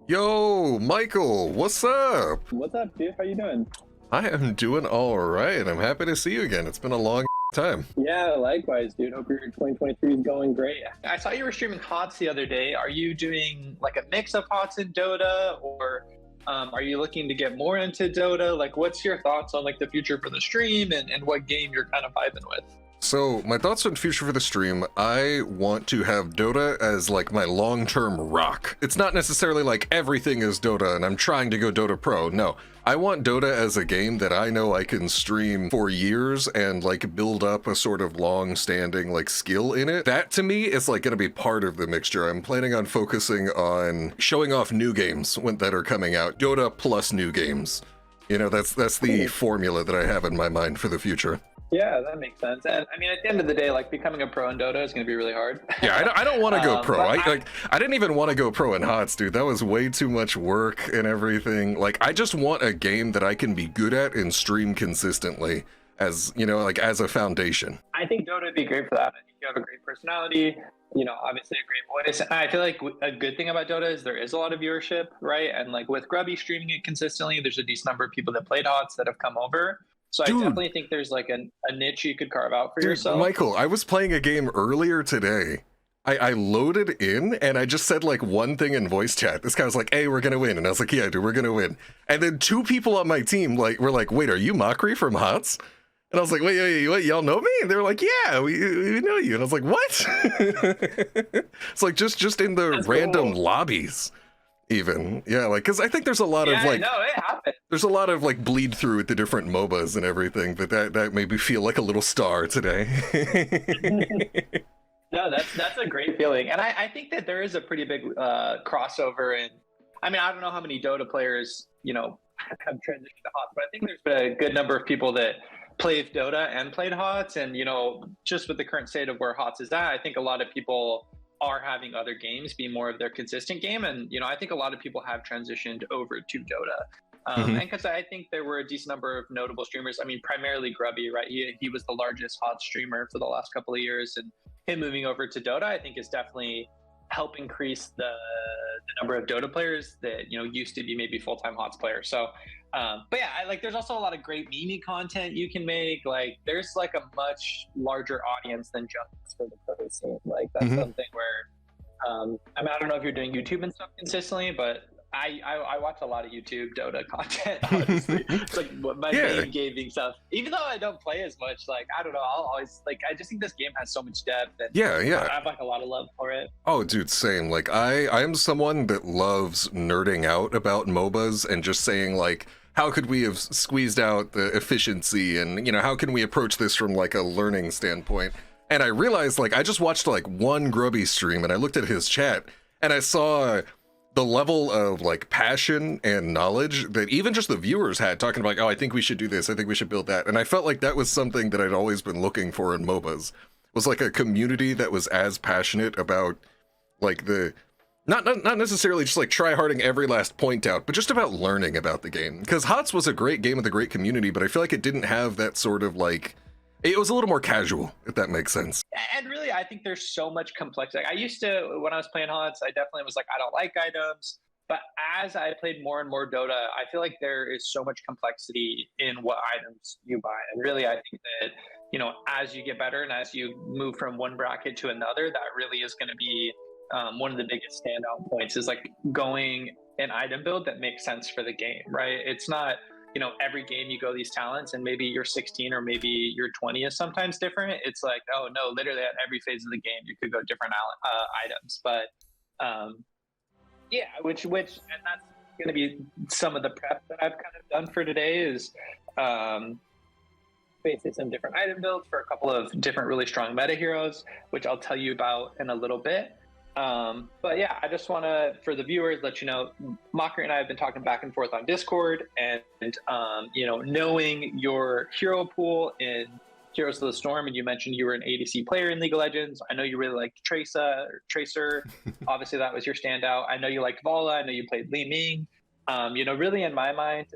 Yo, Michael, what's up? What's up, dude? How you doing? I am doing all right. I'm happy to see you again. It's been a long time. Yeah, likewise, dude. Hope your 2023 is going great. I saw you were streaming HOTS the other day. Are you doing like a mix of HOTS and Dota, or are you looking to get more into Dota? Like, what's your thoughts on like the future for the stream and what game you're kind of vibing with? So, my thoughts on future for the stream, I want to have Dota as like my long-term rock. It's not necessarily like everything is Dota and I'm trying to go Dota Pro. No, I want Dota as a game that I know I can stream for years and like build up a sort of long-standing like skill in it. That to me is like going to be part of the mixture. I'm planning on focusing on showing off new games that are coming out. Dota plus new games. You know, that's the formula that I have in my mind for the future. Yeah, that makes sense. And I mean, at the end of the day, like becoming a pro in Dota is going to be really hard. Yeah, I don't want to go pro. I didn't even want to go pro in HOTS, dude. That was way too much work and everything. Like, I just want a game that I can be good at and stream consistently as, you know, like as a foundation. I think Dota would be great for that. I think you have a great personality, you know, obviously a great voice. And I feel like a good thing about Dota is there is a lot of viewership, right? And like with Grubby streaming it consistently, there's a decent number of people that played HOTS that have come over. So I definitely think there's like a niche you could carve out for yourself. Michael, I was playing a game earlier today. I loaded in and I just said like one thing in voice chat. This guy was like, "Hey, we're gonna win," and I was like, "Yeah, dude, we're gonna win." And then two people on my team like were like, "Wait, are you Mochrie from HOTS?" And I was like, wait, y'all know me? And they were like, "Yeah, we know you." And I was like, "What?" It's like just in the That's random cool. lobbies. Even like, because I think there's a lot of like, no, it happened. there's a lot of like bleed through with the different MOBAs and everything, but that made me feel like a little star today. No, that's a great feeling, and I think that there is a pretty big crossover. And I mean, I don't know how many Dota players have transitioned to HOTS, but I think there's been a good number of people that played Dota and played HOTS, and just with the current state of where HOTS is at, I think a lot of people are having other games be more of their consistent game. And I think a lot of people have transitioned over to Dota, and because I think there were a decent number of notable streamers. I mean, primarily Grubby, right? He was the largest HOT streamer for the last couple of years, and him moving over to Dota, I think, is definitely help increase the number of Dota players that used to be maybe full-time HOTS players. So but yeah, there's also a lot of great meme content you can make. Like, there's like a much larger audience than just for the pro scene. Like, that's something where I mean, I don't know if you're doing YouTube and stuff consistently, but I watch a lot of YouTube Dota content, honestly. It's like my main gaming stuff. Even though I don't play as much, like, I don't know, I'll always I just think this game has so much depth, and I have like a lot of love for it. Oh, dude, same. Like, I'm someone that loves nerding out about MOBAs and just saying like, how could we have squeezed out the efficiency, and how can we approach this from like a learning standpoint? And I realized, like, I just watched like one Grubby stream and I looked at his chat and I saw the level of like passion and knowledge that even just the viewers had, talking about like, "Oh, I think we should do this, I think we should build that." And I felt like that was something that I'd always been looking for in MOBAs, was like a community that was as passionate about like the not necessarily just like try-harding every last point out, but just about learning about the game. Because HOTS was a great game with a great community, but I feel like it didn't have that sort of like, it was a little more casual, if that makes sense. And really, I think there's so much complexity. Like, I used to, when I was playing HOTS, I definitely was like, I don't like items. But as I played more and more Dota, I feel like there is so much complexity in what items you buy. And really, I think that, as you get better and as you move from one bracket to another, that really is going to be one of the biggest standout points, is like going an item build that makes sense for the game, right? It's not, every game you go these talents and maybe you're 16 or maybe you're 20 is sometimes different. It's like, oh no, literally at every phase of the game you could go different items. But which and that's going to be some of the prep that I've kind of done for today, is basically some different item builds for a couple of different really strong meta heroes, which I'll tell you about in a little bit. But yeah, I just want to, for the viewers, let you know, Mochrie and I have been talking back and forth on Discord, and knowing your hero pool in Heroes of the Storm, and you mentioned you were an ADC player in League of Legends. I know you really liked Tracer. Obviously, that was your standout. I know you liked Vala. I know you played Li Ming. Really, in my mind,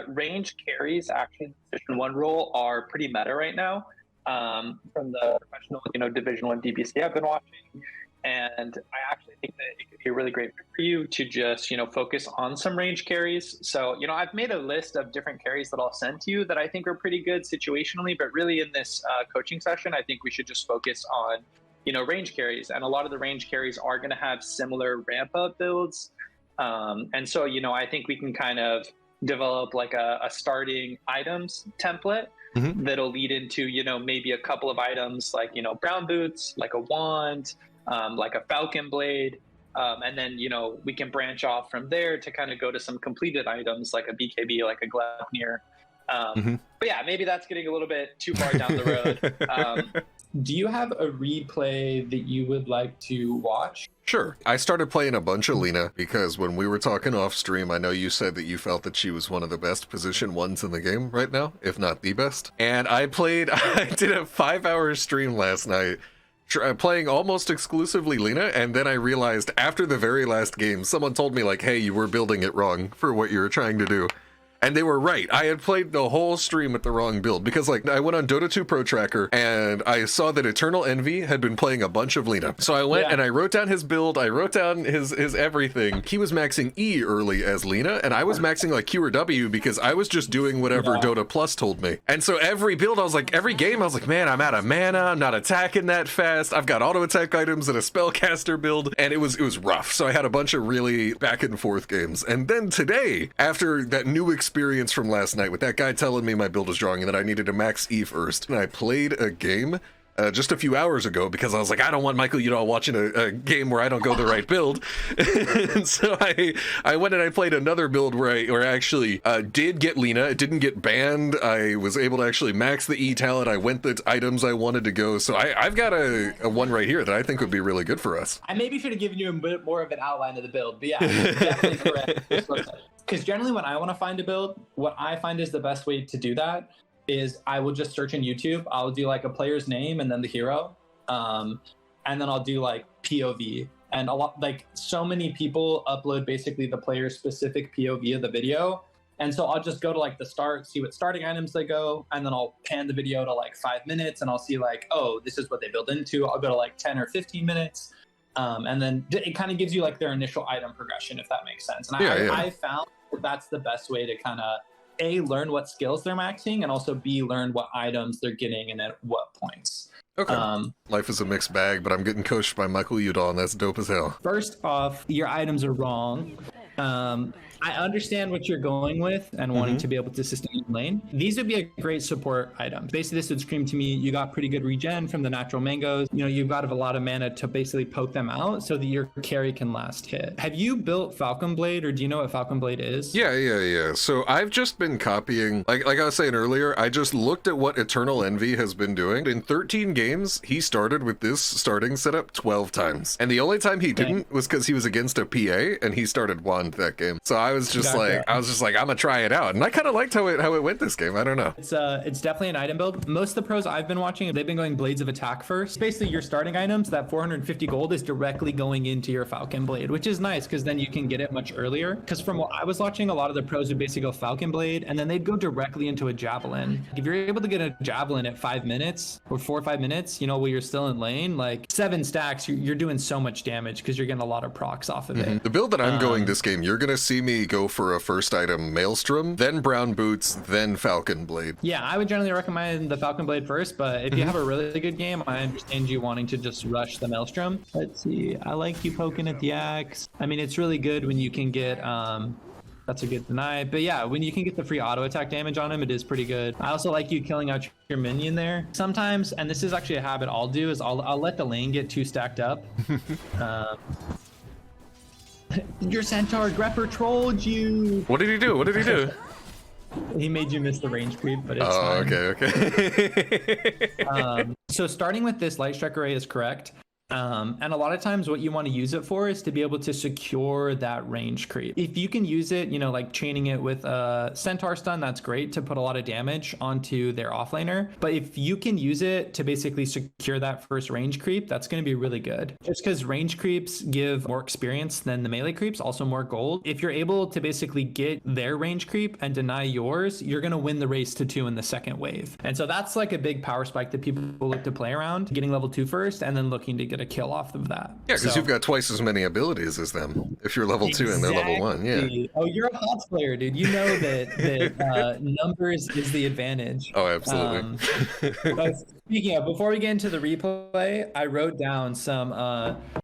range carries actually in the Position 1 role are pretty meta right now. From the professional, Division 1 DPC I've been watching. And I actually think that it could be a really great fit for you to just, focus on some range carries. So, I've made a list of different carries that I'll send to you that I think are pretty good situationally, but really in this coaching session, I think we should just focus on, range carries. And a lot of the range carries are going to have similar ramp up builds. And so, I think we can kind of develop like a starting items template that'll lead into, maybe a couple of items like, brown boots, like a wand, like a falcon blade. And then, we can branch off from there to kind of go to some completed items like a BKB, like a Gleipnir. But yeah, maybe that's getting a little bit too far down the road. Do you have a replay that you would like to watch? Sure. I started playing a bunch of Lina because when we were talking off stream, I know you said that you felt that she was one of the best position ones in the game right now, if not the best. And I did a 5-hour stream last night playing almost exclusively Lina, and then I realized after the very last game, someone told me like, hey, you were building it wrong for what you were trying to do. And they were right. I had played the whole stream with the wrong build because like I went on Dota 2 Pro Tracker and I saw that Eternal Envy had been playing a bunch of Lina. So I went and I wrote down his build. I wrote down his everything. He was maxing E early as Lina and I was maxing like Q or W because I was just doing whatever Dota Plus told me. And so every build, every game, I was like, man, I'm out of mana. I'm not attacking that fast. I've got auto attack items and a spellcaster build. And it was rough. So I had a bunch of really back and forth games. And then today, after that new experience from last night with that guy telling me my build was wrong and that I needed to max E first, and I played a game just a few hours ago because I was like, I don't want Michael Udall watching a game where I don't go the right build. And so I went and I played another build where I actually did get Lina. It didn't get banned. I was able to actually max the E talent. I went the items I wanted to go. So I've got a one right here that I think would be really good for us. I maybe should have given you a bit more of an outline of the build, but yeah, definitely correct. Because generally when I want to find a build, what I find is the best way to do that is I will just search in YouTube. I'll do like a player's name and then the hero. And then I'll do like POV. And so many people upload basically the player's specific POV of the video. And so I'll just go to like the start, see what starting items they go. And then I'll pan the video to like 5 minutes and I'll see like, oh, this is what they build into. I'll go to like 10 or 15 minutes. And then it kind of gives you like their initial item progression, if that makes sense. And I found that that's the best way to kind of A, learn what skills they're maxing, and also B, learn what items they're getting and at what points. Okay. Life is a mixed bag, but I'm getting coached by Michael Udall, and that's dope as hell. First off, your items are wrong. I understand what you're going with and wanting to be able to sustain lane. These would be a great support item. Basically, this would scream to me, you got pretty good regen from the natural mangoes. You've got a lot of mana to basically poke them out so that your carry can last hit. Have you built Falcon Blade, or do you know what Falcon Blade is? Yeah. So I've just been copying, like I was saying earlier, I just looked at what Eternal Envy has been doing. In 13 games, he started with this starting setup 12 times. And the only time he didn't was because he was against a PA and he started wand that game. So I was just like, I'm gonna try it out, and I kind of liked how it went this game. I don't know. It's definitely an item build. Most of the pros I've been watching, they've been going Blades of Attack first. Basically, your starting items, that 450 gold is directly going into your Falcon Blade, which is nice because then you can get it much earlier. Because from what I was watching, a lot of the pros would basically go Falcon Blade, and then they'd go directly into a Javelin. If you're able to get a Javelin at 5 minutes or 4 or 5 minutes, while you're still in lane, like 7 stacks, you're doing so much damage because you're getting a lot of procs off of it. The build that I'm going this game, you're gonna see me go for a first item Maelstrom, then Brown Boots, then Falcon Blade. Yeah, I would generally recommend the Falcon Blade first, but if you have a really good game, I understand you wanting to just rush the Maelstrom. Let's see, I like you poking at the axe. I mean, it's really good when you can get that's a good deny, but yeah, when you can get the free auto attack damage on him, it is pretty good. I also like you killing out your minion there sometimes, and this is actually a habit I'll do, is I'll let the lane get too stacked up. Your centaur Grepper trolled you. What did he do? He made you miss the range creep, but it's fine. Okay. So starting with this light strike array is correct. And a lot of times what you want to use it for is to be able to secure that range creep. If you can use it, like chaining it with a centaur stun, that's great to put a lot of damage onto their offlaner. But if you can use it to basically secure that first range creep, that's going to be really good. Just because range creeps give more experience than the melee creeps, also more gold. If you're able to basically get their range creep and deny yours, you're going to win the race to 2 in the second wave. And so that's like a big power spike that people look to play around, getting level 2 first and then looking to get a kill off of that. Yeah, because So- you've got twice as many abilities as them. If you're level 2 and they're level 1, yeah. Exactly. Oh, you're a HOTS player, dude. You know that numbers is the advantage. Oh, absolutely. Speaking of, before we get into the replay, I wrote down some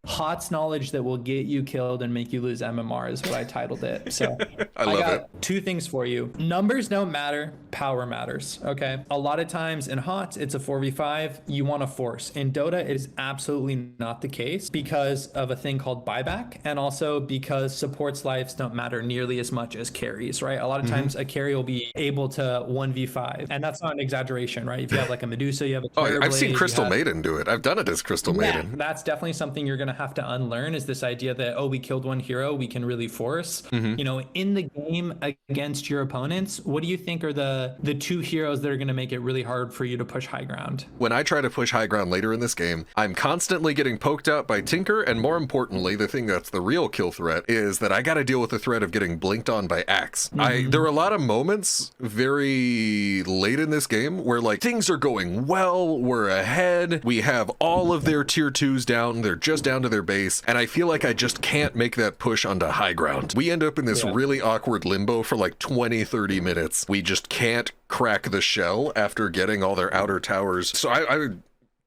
HOTS knowledge that will get you killed and make you lose MMR is what I titled it. So I love got it. 2 things for you. Numbers don't matter, power matters. Okay. A lot of times in HOTS, it's a 4v5. You want to force. In Dota, it is absolutely not the case because of a thing called buyback, and also because supports' lives don't matter nearly as much as carries, right? A lot of times a carry will be able to 1v5, and that's not an exaggeration, right? If you have like a Medusa, you have a Oh, Terrorblade, I've seen you Crystal have- Maiden do it. I've done it as Crystal Yeah, Maiden. that's definitely something you're going to have to unlearn, is this idea that, oh, we killed one hero, we can really force. You know, in the game against your opponents, what do you think are the 2 heroes that are going to make it really hard for you to push high ground? When I try to push high ground later in this game, I'm constantly getting poked out by Tinker, and more importantly, the thing that's the real kill threat is that I got to deal with the threat of getting blinked on by Axe. There were a lot of moments very late in this game where like things are going well, we're ahead, we have all of their tier 2s down, they're just down to their base, and I feel like I just can't make that push onto high ground. We end up in this really awkward limbo for like 20-30 minutes. We just can't crack the shell after getting all their outer towers. So I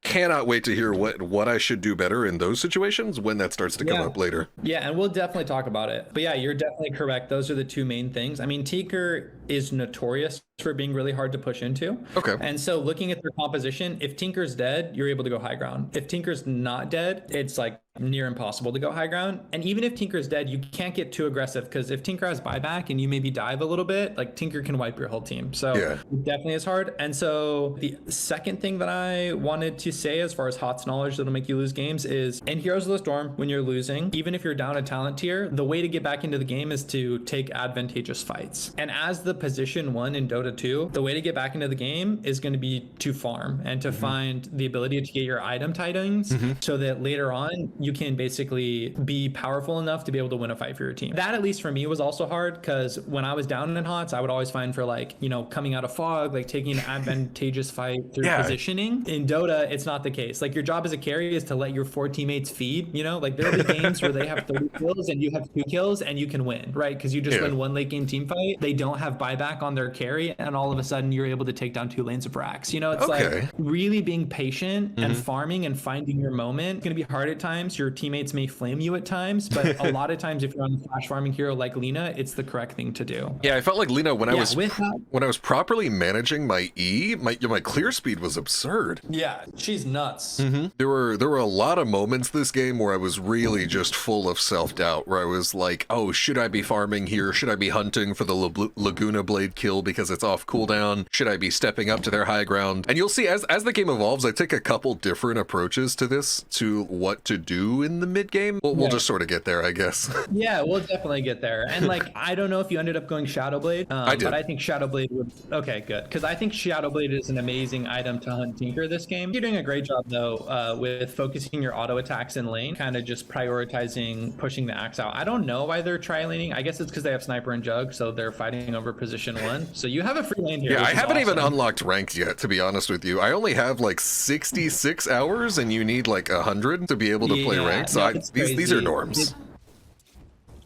cannot wait to hear what I should do better in those situations when that starts to come up later. Yeah, and we'll definitely talk about it. But yeah, you're definitely correct. Those are the 2 main things. I mean, Tinker is notorious for being really hard to push into. Okay. And so looking at their composition, if Tinker's dead, you're able to go high ground. If Tinker's not dead, it's like near impossible to go high ground. And even if Tinker's dead, you can't get too aggressive, because if Tinker has buyback and you maybe dive a little bit, like Tinker can wipe your whole team. So it definitely is hard. And so the second thing that I wanted to say as far as HOTS knowledge that'll make you lose games is, in Heroes of the Storm, when you're losing, even if you're down a talent tier, the way to get back into the game is to take advantageous fights. And as the position 1 in Dota 2, the way to get back into the game is going to be to farm and to find the ability to get your item tidings so that later on you can basically be powerful enough to be able to win a fight for your team. That, at least for me, was also hard, because when I was down in HOTS, I would always find for like, you know, coming out of fog, like taking an advantageous fight through positioning. In Dota, it's not the case. Like, your job as a carry is to let your 4 teammates feed, you know, like there will be games where they have 30 kills and you have 2 kills and you can win, right? Because you just win one late game team fight. They don't have buyback on their carry, and all of a sudden you're able to take down 2 lanes of racks. You know, it's like really being patient and farming and finding your moment. It's going to be hard at times. Your teammates may flame you at times, but a lot of times if you're on a flash farming hero like Lina, it's the correct thing to do. Yeah, I felt like Lina when I was properly managing my E, my clear speed was absurd. Yeah, she's nuts. There were a lot of moments this game where I was really just full of self-doubt, where I was like, oh, should I be farming here? Should I be hunting for the Laguna Blade kill because it's off cooldown? Should I be stepping up to their high ground? And you'll see as the game evolves, I take a couple different approaches to this, to what to do in the mid game. We'll just sort of get there, I guess. Yeah, we'll definitely get there. And like, I don't know if you ended up going Shadowblade, I did. but I think Shadowblade would. Okay, good, because I think Shadowblade is an amazing item to hunt Tinker this game. You're doing a great job though with focusing your auto attacks in lane, kind of just prioritizing pushing the axe out. I don't know why they're tri-laning. I guess it's because they have sniper and jug, so they're fighting over position 1. So you have a free lane here. Yeah, I haven't even awesome. unlocked ranked yet, to be honest with you. I only have like 66 hours, and you need like 100 to be able to play ranked. So these are norms.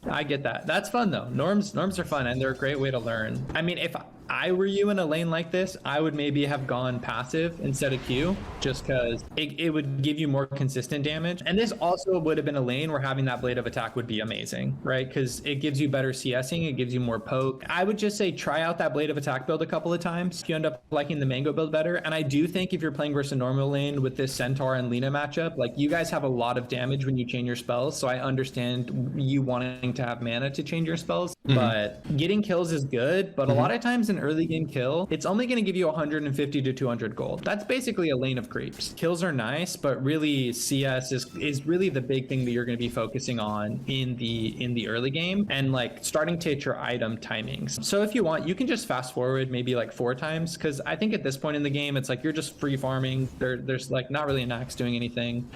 I get that. That's fun though. Norms are fun, and they're a great way to learn. I mean, if I were you in a lane like this, I would maybe have gone passive instead of Q, just because it would give you more consistent damage. And this also would have been a lane where having that blade of attack would be amazing, right? Because it gives you better CSing, it gives you more poke. I would just say try out that blade of attack build a couple of times if you end up liking the mango build better. And I do think if you're playing versus a normal lane with this Centaur and Lina matchup, like you guys have a lot of damage when you chain your spells. So I understand you wanting to have mana to change your spells, but getting kills is good. But a lot of times in early game kill, it's only going to give you 150 to 200 gold. That's basically a lane of creeps. Kills are nice, but really CS is really the big thing that you're going to be focusing on in the early game, and like starting to hit your item timings. So if you want, you can just fast forward maybe like 4 times, because I think at this point in the game, it's like you're just free farming. There's like not really an axe doing anything.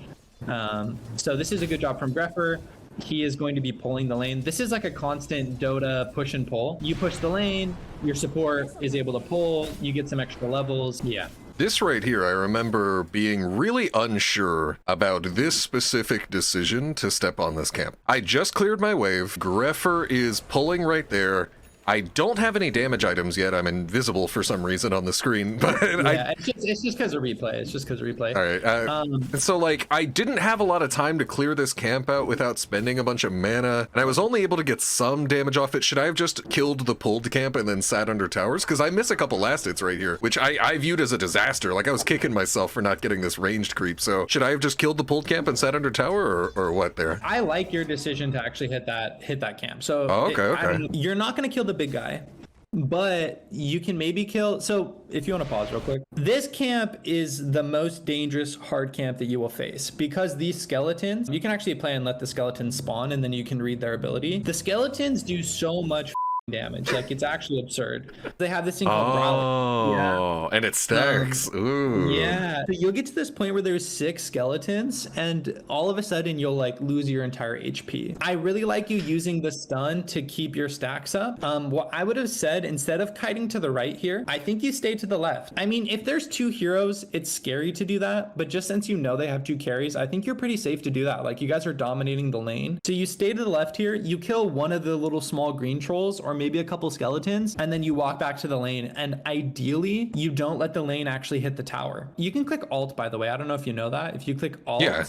So this is a good job from Greffer. He is going to be pulling the lane. This is like a constant Dota push and pull. You push the lane, your support is able to pull, you get some extra levels. Yeah, This right here, I remember being really unsure about this specific decision to step on this camp. I just cleared my wave. Greffer is pulling right there. I don't have any damage items yet. I'm invisible for some reason on the screen, but Yeah, it's just because of replay. It's just because of replay. All right. And so, like, I didn't have a lot of time to clear this camp out without spending a bunch of mana, and I was only able to get some damage off it. Should I have just killed the pulled camp and then sat under towers? Because I miss a couple last hits right here, which I viewed as a disaster. Like, I was kicking myself for not getting this ranged creep. So should I have just killed the pulled camp and sat under tower, or what there? I like your decision to actually hit that camp. So okay. You're not going to kill the big guy, but you can maybe kill. So if you want to pause real quick, this camp is the most dangerous hard camp that you will face, because these skeletons, you can actually play and let the skeletons spawn and then you can read their ability. The skeletons do so much damage, like it's actually absurd. They have this thing called Oh, and it stacks. Ooh. Yeah, so you'll get to this point where there's 6 skeletons and all of a sudden you'll like lose your entire HP. I really like you using the stun to keep your stacks up. What I would have said, instead of kiting to the right here, I think you stay to the left. I mean, if there's 2 heroes, it's scary to do that, but just since you know they have 2 carries, I think you're pretty safe to do that. Like, you guys are dominating the lane. So you stay to the left here, you kill one of the little small green trolls or maybe a couple skeletons, and then you walk back to the lane, and ideally you don't let the lane actually hit the tower. You can click alt, by the way. I don't know if you know that. If you click alt, Yeah.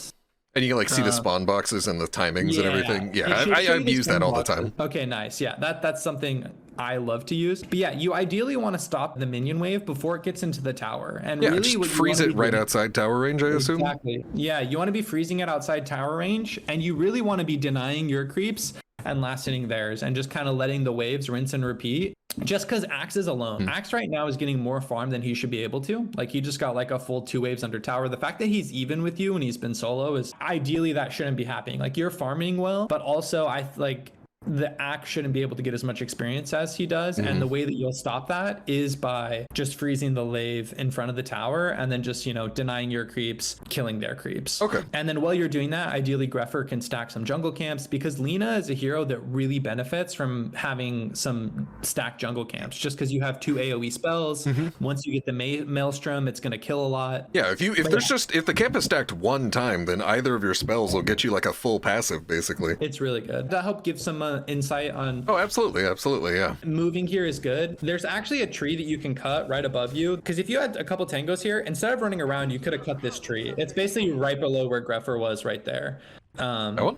And you can like see the spawn boxes and the timings and everything. Yeah, I use that all the time. Okay, nice. Yeah, that's something I love to use. But yeah, you ideally want to stop the minion wave before it gets into the tower. And really, just freeze it right outside tower range, I assume. Exactly. Yeah, you want to be freezing it outside tower range, and you really want to be denying your creeps and last hitting theirs, and just kind of letting the waves rinse and repeat. Just because Axe is alone. Axe right now is getting more farm than he should be able to. Like, he just got like a full 2 waves under tower. The fact that he's even with you when he's been solo is ideally that shouldn't be happening. Like, you're farming well, but also I like the Axe shouldn't be able to get as much experience as he does. And the way that you'll stop that is by just freezing the lave in front of the tower and then just, you know, denying your creeps, killing their creeps. Okay. And then while you're doing that, ideally Greffer can stack some jungle camps, because Lina is a hero that really benefits from having some stacked jungle camps, just because you have 2 AoE spells. Once you get the Maelstrom, it's going to kill a lot. Yeah, if the camp is stacked one time, then either of your spells will get you like a full passive, basically. It's really good. That helped give some insight on. Oh, absolutely, yeah. Moving here is good. There's actually a tree that you can cut right above you, because if you had a couple tangos here, instead of running around, you could have cut this tree. It's basically right below where Greffer was, right there. That one?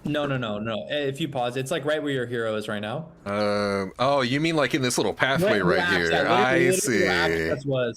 No. If you pause, it's like right where your hero is right now. Oh, you mean like in this little pathway right here? I see.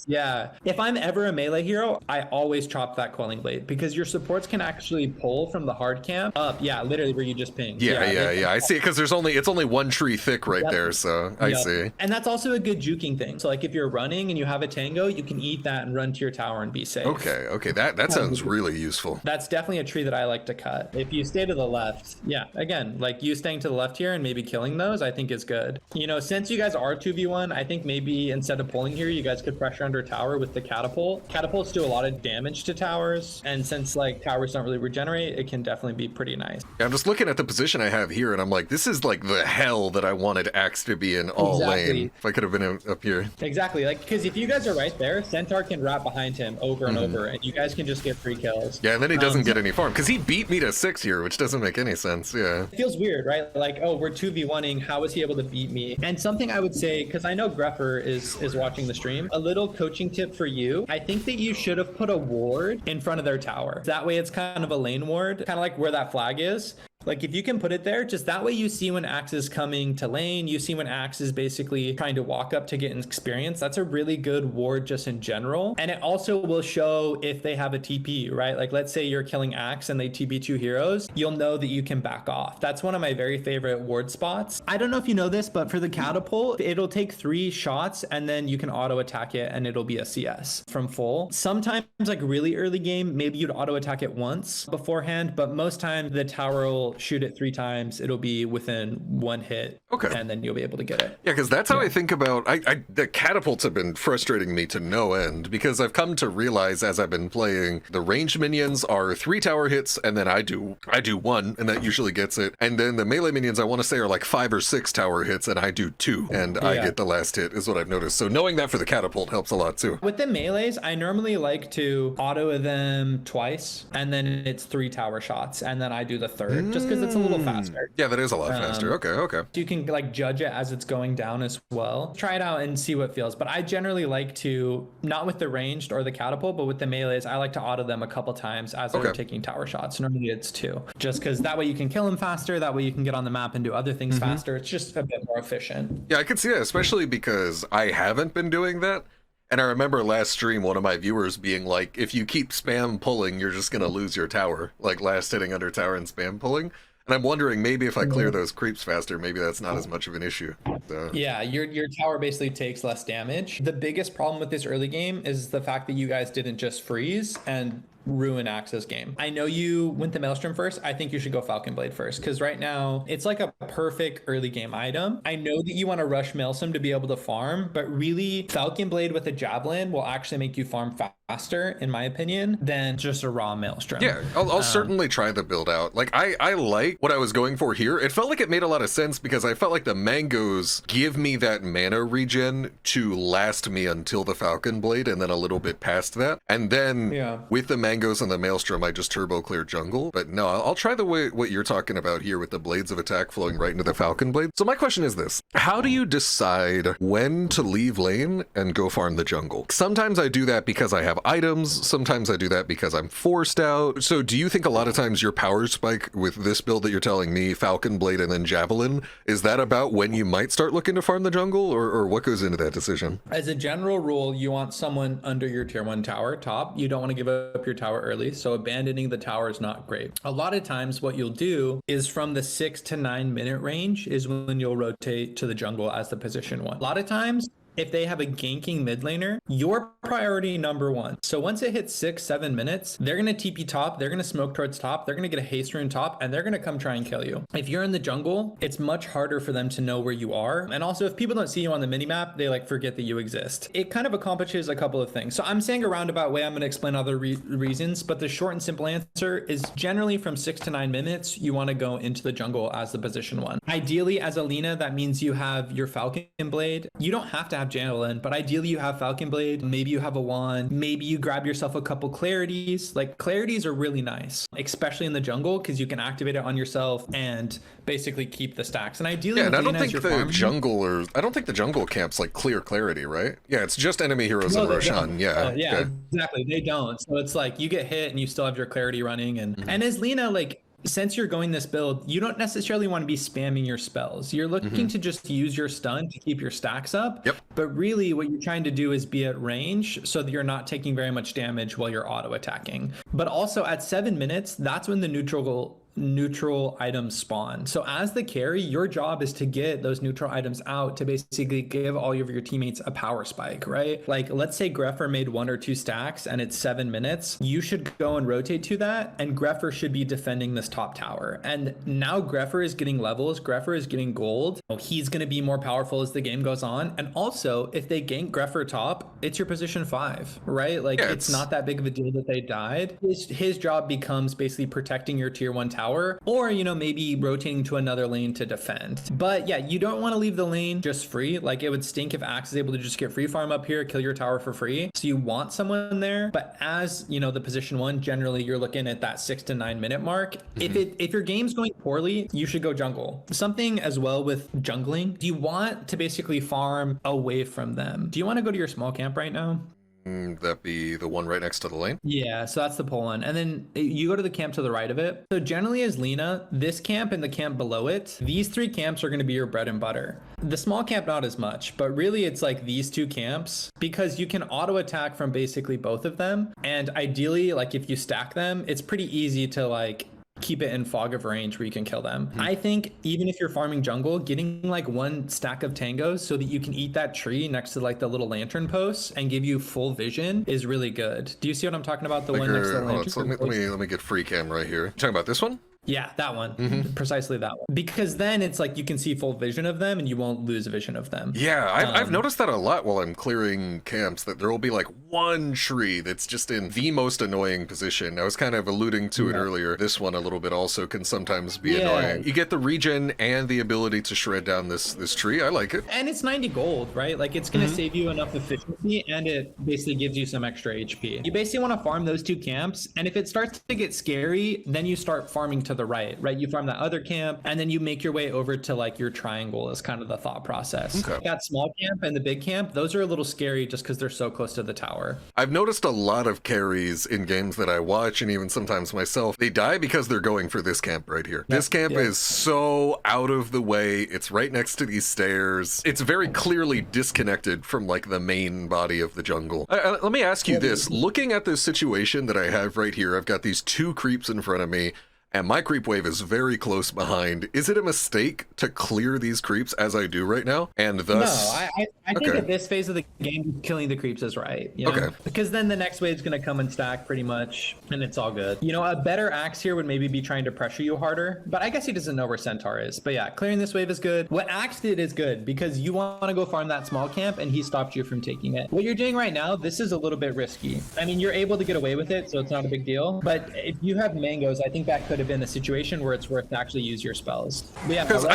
Yeah. If I'm ever a melee hero, I always chop that quelling blade, because your supports can actually pull from the hard camp up. Yeah, literally where you just pinged. Yeah. I see it, because it's only 1 tree thick right there, so I see. And that's also a good juking thing. So like if you're running and you have a tango, you can eat that and run to your tower and be safe. Okay. That sounds really useful. That's definitely a tree that I like to cut. If you stay to the left, yeah, again, like you staying to the left here and maybe killing those, I think is good. You know, since you guys are 2v1, I think maybe instead of pulling here, you guys could pressure under tower with the catapult. Catapults do a lot of damage to towers, and since like towers don't really regenerate, it can definitely be pretty nice. Yeah, I'm just looking at the position I have here, and I'm like, this is like the hell that I wanted Axe to be in all lane. If I could have been up here. Exactly, like, because if you guys are right there, Centaur can wrap behind him over and over, and you guys can just get 3 kills. Yeah, and then he doesn't get any farm, because he beat me to 6 here, which doesn't make any sense. Yeah, it feels weird, right? Like, oh, we're 2v1ing, how is he able to beat me? And something I would say, because I know Greffer is watching the stream, a little coaching tip for you, I think that you should have put a ward in front of their tower. That way it's kind of a lane ward, kind of like where that flag is. Like, if you can put it there, just that way you see when Axe is coming to lane, you see when Axe is basically trying to walk up to get an experience. That's a really good ward just in general. And it also will show if they have a TP, right? Like, let's say you're killing Axe and they TP 2 heroes, you'll know that you can back off. That's one of my very favorite ward spots. I don't know if you know this, but for the catapult, it'll take 3 shots and then you can auto attack it and it'll be a CS from full. Sometimes, like really early game, maybe you'd auto attack it once beforehand, but most times the tower will shoot it 3 times, it'll be within 1 hit, Okay. and then you'll be able to get it. Yeah, because that's how I think about the catapults have been frustrating me to no end, because I've come to realize as I've been playing, the ranged minions are 3 tower hits, and then I do 1, and that usually gets it. And then the melee minions I want to say are like 5 or 6 tower hits, and I do 2, and I get the last hit, is what I've noticed. So knowing that for the catapult helps a lot too. With the melees, I normally like to auto them twice, and then it's 3 tower shots, and then I do the third, just because it's a little faster. Yeah, that is a lot faster. Okay. You can like judge it as it's going down as well. Try it out and see what feels. But I generally like to, not with the ranged or the catapult, but with the melees, I like to auto them a couple times as they're taking tower shots. Normally it's 2, just because that way you can kill them faster. That way you can get on the map and do other things faster. It's just a bit more efficient. Yeah, I could see that, especially because I haven't been doing that. And I remember last stream, one of my viewers being like, if you keep spam pulling, you're just going to lose your tower. Like last hitting under tower and spam pulling. And I'm wondering, maybe if I clear those creeps faster, maybe that's not as much of an issue. So. Yeah, your tower basically takes less damage. The biggest problem with this early game is the fact that you guys didn't just freeze and ruin Axe's game. I know you went the Maelstrom first. I think you should go Falcon Blade first, because right now it's like a perfect early game item. I know that you want to rush Maelstrom to be able to farm, but really Falcon Blade with a Javelin will actually make you farm faster, in my opinion, than just a raw Maelstrom. Yeah, I'll certainly try the build out. Like, I like what I was going for here. It felt like it made a lot of sense because I felt like the mangoes give me that mana regen to last me until the Falcon Blade and then a little bit past that. And then with the mangoes and the Maelstrom, I just turbo clear jungle. But no, I'll try the way what you're talking about here with the blades of attack flowing right into the Falcon Blade. So my question is this: how do you decide when to leave lane and go farm the jungle? Sometimes I do that because I have items. Sometimes I do that because I'm forced out. So do you think a lot of times your power spike with this build that you're telling me, Falcon Blade and then Javelin, is that about when you might start looking to farm the jungle, or what goes into that decision? As a general rule, you want someone under your tier 1 tower top. You don't want to give up your tower early, so abandoning the tower is not great. A lot of times what you'll do is from the 6 to 9 minute range is when you'll rotate to the jungle as the position 1. A lot of times if they have a ganking mid laner, your priority number 1. So once it hits 6-7 minutes, they're going to TP top, they're going to smoke towards top, they're going to get a haste rune top, and they're going to come try and kill you. If you're in the jungle, it's much harder for them to know where you are. And also, if people don't see you on the minimap, they like forget that you exist. It kind of accomplishes a couple of things. So I'm saying a roundabout way, I'm going to explain other reasons, but the short and simple answer is generally from 6 to 9 minutes, you want to go into the jungle as the position 1. Ideally, as a Lina, that means you have your Falcon Blade. You don't have to have Javelin, but ideally you have Falcon Blade, maybe you have a wand, maybe you grab yourself a couple clarities. Like clarities are really nice, especially in the jungle, because you can activate it on yourself and basically keep the stacks. And ideally, and I don't think the jungle camp's like clear clarity, right? Yeah, it's just enemy heroes and Roshan. Yeah, exactly. They don't. So it's like you get hit and you still have your clarity running, and as Lina, like, since you're going this build, you don't necessarily want to be spamming your spells. You're looking to just use your stun to keep your stacks up. But really what you're trying to do is be at range so that you're not taking very much damage while you're auto attacking. But also at 7 minutes, that's when the neutral items spawn. So as the carry, your job is to get those neutral items out to basically give all of your teammates a power spike, right? Like, let's say Greffer made 1 or 2 stacks and it's 7 minutes. You should go and rotate to that, and Greffer should be defending this top tower. And now Greffer is getting levels, Greffer is getting gold. He's going to be more powerful as the game goes on. And also, if they gank Greffer top, it's your position 5, right? Like, it's not that big of a deal that they died. His job becomes basically protecting your tier 1 tower, or, you know, maybe rotating to another lane to defend. But yeah, you don't want to leave the lane just free. Like, it would stink if Axe is able to just get free farm up here, kill your tower for free. So you want someone there. But as, you know, the position 1, generally you're looking at that 6 to 9 minute mark. If your game's going poorly, you should go jungle. Something as well with jungling, do you want to basically farm away from them? Do you want to go to your small camp right now? That be the one right next to the lane? Yeah, so that's the pole one. And then you go to the camp to the right of it. So generally as Lina, this camp and the camp below it, these 3 camps are going to be your bread and butter. The small camp, not as much, but really it's like these 2 camps, because you can auto attack from basically both of them. And ideally, like if you stack them, it's pretty easy to like keep it in fog of range where you can kill them. I think even if you're farming jungle, getting like 1 stack of tangos so that you can eat that tree next to like the little lantern posts and give you full vision is really good. Do you see what I'm talking about? The one next to the lantern. So let me get free cam right here. You're talking about this one? Yeah, that one. Mhm. Precisely that one. Because then it's like you can see full vision of them and you won't lose vision of them. Yeah, I've noticed that a lot while I'm clearing camps, that there will be like one tree that's just in the most annoying position. I was kind of alluding to it earlier. This one a little bit also can sometimes be annoying. You get the regen and the ability to shred down this tree. I like it. And it's 90 gold, right? Like it's going to save you enough efficiency and it basically gives you some extra HP. You basically want to farm those two camps. And if it starts to get scary, then you start farming to the right? You farm that other camp and then you make your way over to like your triangle is kind of the thought process. Okay. That small camp and the big camp, those are a little scary just because they're so close to the tower. I've noticed a lot of carries in games that I watch, and even sometimes myself, they die because they're going for this camp right here. This camp is so out of the way. It's right next to these stairs. It's very clearly disconnected from like the main body of the jungle. Let me ask you this. Looking at this situation that I have right here, I've got these two creeps in front of me, and my creep wave is very close behind. Is it a mistake to clear these creeps as I do right now? And thus... No, I think at this phase of the game, killing the creeps is right. You know? Okay. Because then the next wave's going to come and stack pretty much, and it's all good. You know, a better Axe here would maybe be trying to pressure you harder, but I guess he doesn't know where Centaur is. But yeah, clearing this wave is good. What Axe did is good, because you want to go farm that small camp, and he stopped you from taking it. What you're doing right now, this is a little bit risky. I mean, you're able to get away with it, so it's not a big deal. But if you have mangoes, I think that could have been a situation where it's worth to actually use your spells. Because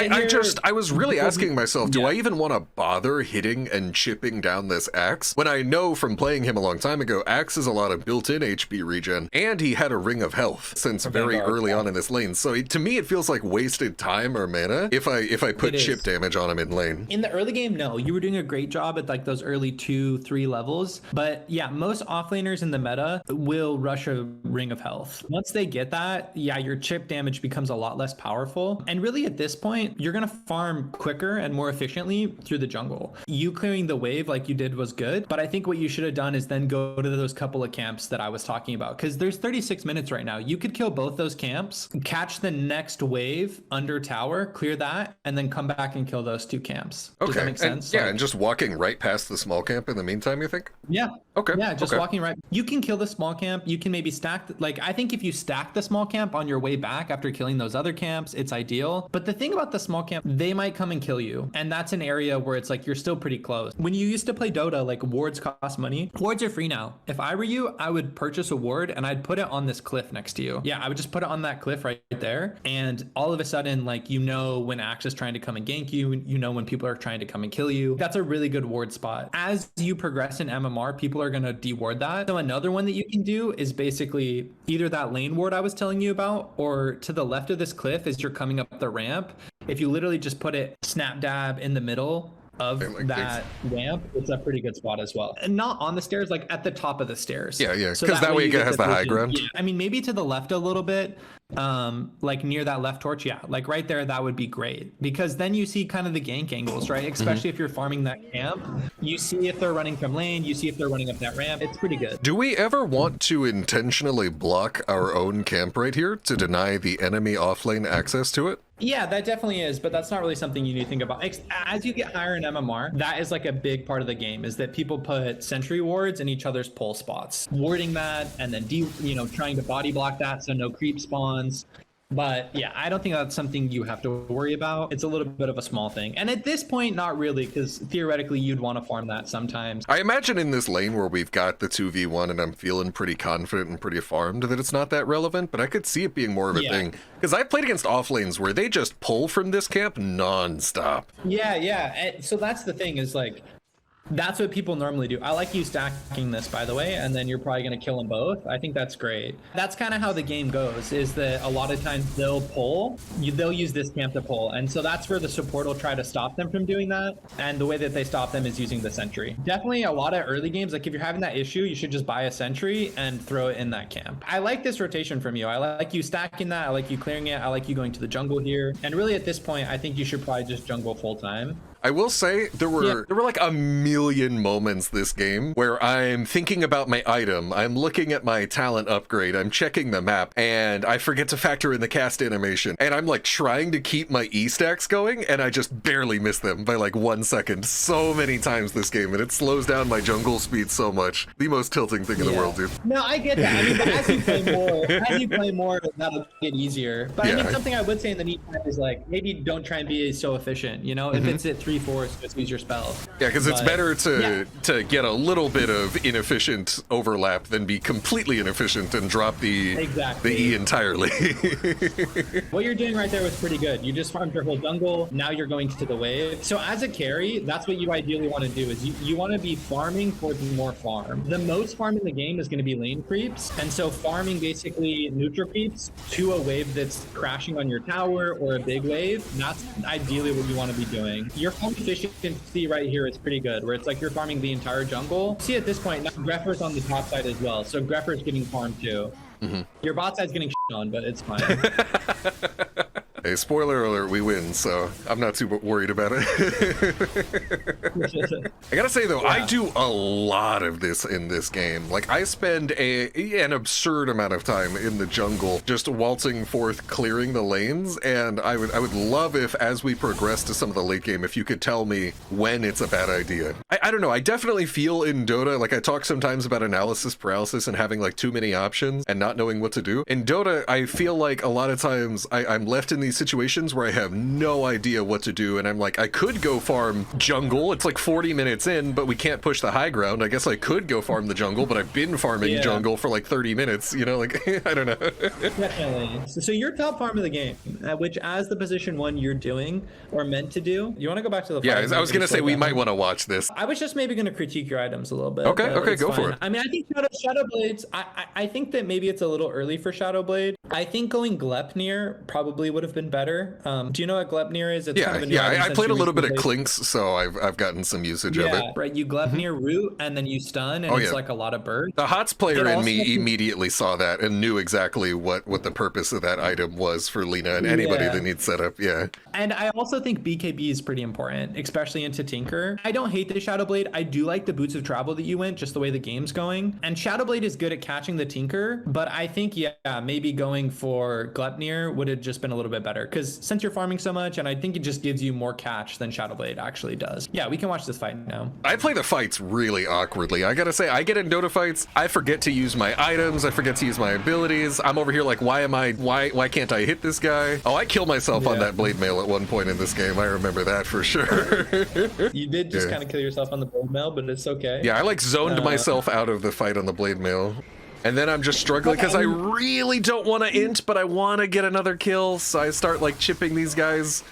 I was really asking myself, do I even want to bother hitting and chipping down this Axe when I know from playing him a long time ago, Axe is a lot of built-in HP regen, and he had a ring of health since very early on in this lane. So to me, it feels like wasted time or mana if I put chip damage on him in lane. In the early game, no, you were doing a great job at like those early 2-3 levels. But yeah, most offlaners in the meta will rush a ring of health. Once they get that, yeah, your chip damage becomes a lot less powerful. And really at this point, you're going to farm quicker and more efficiently through the jungle. You clearing the wave like you did was good, but I think what you should have done is then go to those couple of camps that I was talking about, because there's 36 minutes right now. You could kill both those camps, catch the next wave under tower, clear that, and then come back and kill those two camps. Does that make sense? And just walking right past the small camp in the meantime, you think? Yeah. Okay. Yeah, just walking right. You can kill the small camp. You can maybe stack, I think if you stack the small camp on your way back after killing those other camps, it's ideal. But the thing about the small camp, they might come and kill you. And that's an area where it's like you're still pretty close. When you used to play Dota, like wards cost money. Wards are free now. If I were you, I would purchase a ward and I'd put it on this cliff next to you. Yeah, I would just put it on that cliff right there. And all of a sudden, like, you know when Axe is trying to come and gank you, you know when people are trying to come and kill you. That's a really good ward spot. As you progress in MMR, people are going to deward that. So another one that you can do is basically either that lane ward I was telling you about, or to the left of this cliff as you're coming up the ramp. If you literally just put it snap dab in the middle of that ramp, it's a pretty good spot as well. And not on the stairs, like at the top of the stairs. Yeah, because that way it has the high ground. Yeah. I mean, maybe to the left a little bit, like near that left torch. Yeah, like right there, that would be great, because then you see kind of the gank angles, right? Especially if you're farming that camp, you see if they're running from lane, you see if they're running up that ramp. It's pretty good. Do we ever want to intentionally block our own camp right here to deny the enemy offlane access to it? Yeah, that definitely is, but that's not really something you need to think about. As you get higher in MMR, that is like a big part of the game, is that people put sentry wards in each other's pull spots, warding that, and then trying to body block that so no creep spawns. But yeah, I don't think that's something you have to worry about. It's a little bit of a small thing. And at this point, not really, because theoretically you'd want to farm that sometimes. I imagine in this lane where we've got the 2v1 and I'm feeling pretty confident and pretty farmed that it's not that relevant, but I could see it being more of a thing. Because I've played against off lanes where they just pull from this camp non-stop. Yeah. So that's the thing, is like, that's what people normally do. I like you stacking this, by the way, and then you're probably going to kill them both. I think that's great. That's kind of how the game goes, is that a lot of times they'll pull, they'll use this camp to pull. And so that's where the support will try to stop them from doing that. And the way that they stop them is using the sentry. Definitely a lot of early games, like if you're having that issue, you should just buy a sentry and throw it in that camp. I like this rotation from you. I like you stacking that. I like you clearing it. I like you going to the jungle here. And really at this point, I think you should probably just jungle full time. I will say there were like a million moments this game where I'm thinking about my item, I'm looking at my talent upgrade, I'm checking the map, and I forget to factor in the cast animation, and I'm like trying to keep my E stacks going, and I just barely miss them by like 1 second so many times this game, and it slows down my jungle speed so much. The most tilting thing in the world, dude. No, I get that. I mean, but as you play more, that'll get easier. But I mean, something I would say in the meantime is like maybe don't try and be so efficient. You know, if it's at 3/4, just use your spell. Yeah, because it's better to get a little bit of inefficient overlap than be completely inefficient and drop the E entirely. What you're doing right there was pretty good. You just farmed your whole jungle. Now you're going to the wave. So as a carry, that's what you ideally want to do is you want to be farming towards more farm. The most farm in the game is going to be lane creeps. And so farming basically neutral creeps to a wave that's crashing on your tower or a big wave, that's ideally what you want to be doing. Your farm efficiency right here is pretty good, where it's like you're farming the entire jungle. See, at this point, now Grepper's on the top side as well. So Grepper's getting farmed too. Your bot side's getting on, but it's fine. Hey, spoiler alert, we win, so I'm not too worried about it. I gotta say, though, I do a lot of this in this game. Like, I spend an absurd amount of time in the jungle just waltzing forth, clearing the lanes, and I would love if, as we progress to some of the late game, if you could tell me when it's a bad idea. I don't know, I definitely feel in Dota, like I talk sometimes about analysis paralysis and having like too many options and not knowing what to do. In Dota, I feel like a lot of times I'm left in these situations where I have no idea what to do, and I'm like, I could go farm jungle. It's like 40 minutes in, but we can't push the high ground. I guess I could go farm the jungle, but I've been farming jungle for like 30 minutes, you know, like, I don't know. Definitely. So you're top farm of the game, which as the position 1 you're doing or meant to do. You want to go back to the I was going to say we might want to watch this. I was just maybe going to critique your items a little bit. Okay, go for it. I mean, I think Shadow Blades, I think that maybe it's a little early for Shadow Blade. I think going Glepnir probably would have been better. Do you know what Glepnir is? It's kind of a new item I since played a little bit of recently Clinks, so I've gotten some usage of it. Right, you Glepnir root and then you stun, and it's like a lot of burst. The HOTS player in me immediately saw that and knew exactly what the purpose of that item was for Lina and anybody that needs setup. And I also think BKB is pretty important, especially into Tinker. I don't hate the Shadow Blade. I do like the Boots of Travel that you went, just the way the game's going. And Shadow Blade is good at catching the Tinker, but I think, maybe going for Glepnir would have just been a little bit better, because since you're farming so much, and I think it just gives you more catch than Shadow Blade actually does. Yeah, we can watch this fight now. I play the fights really awkwardly. I gotta say, I get in Dota fights, I forget to use my items, I forget to use my abilities. I'm over here like, why can't I hit this guy? Oh, I kill myself on that blade mail at one point in this game. I remember that for sure. You did just kind of kill yourself on the blade mail, but it's okay. Yeah, I like zoned myself out of the fight on the blade mail. And then I'm just struggling because I really don't want to int, but I want to get another kill. So I start like chipping these guys.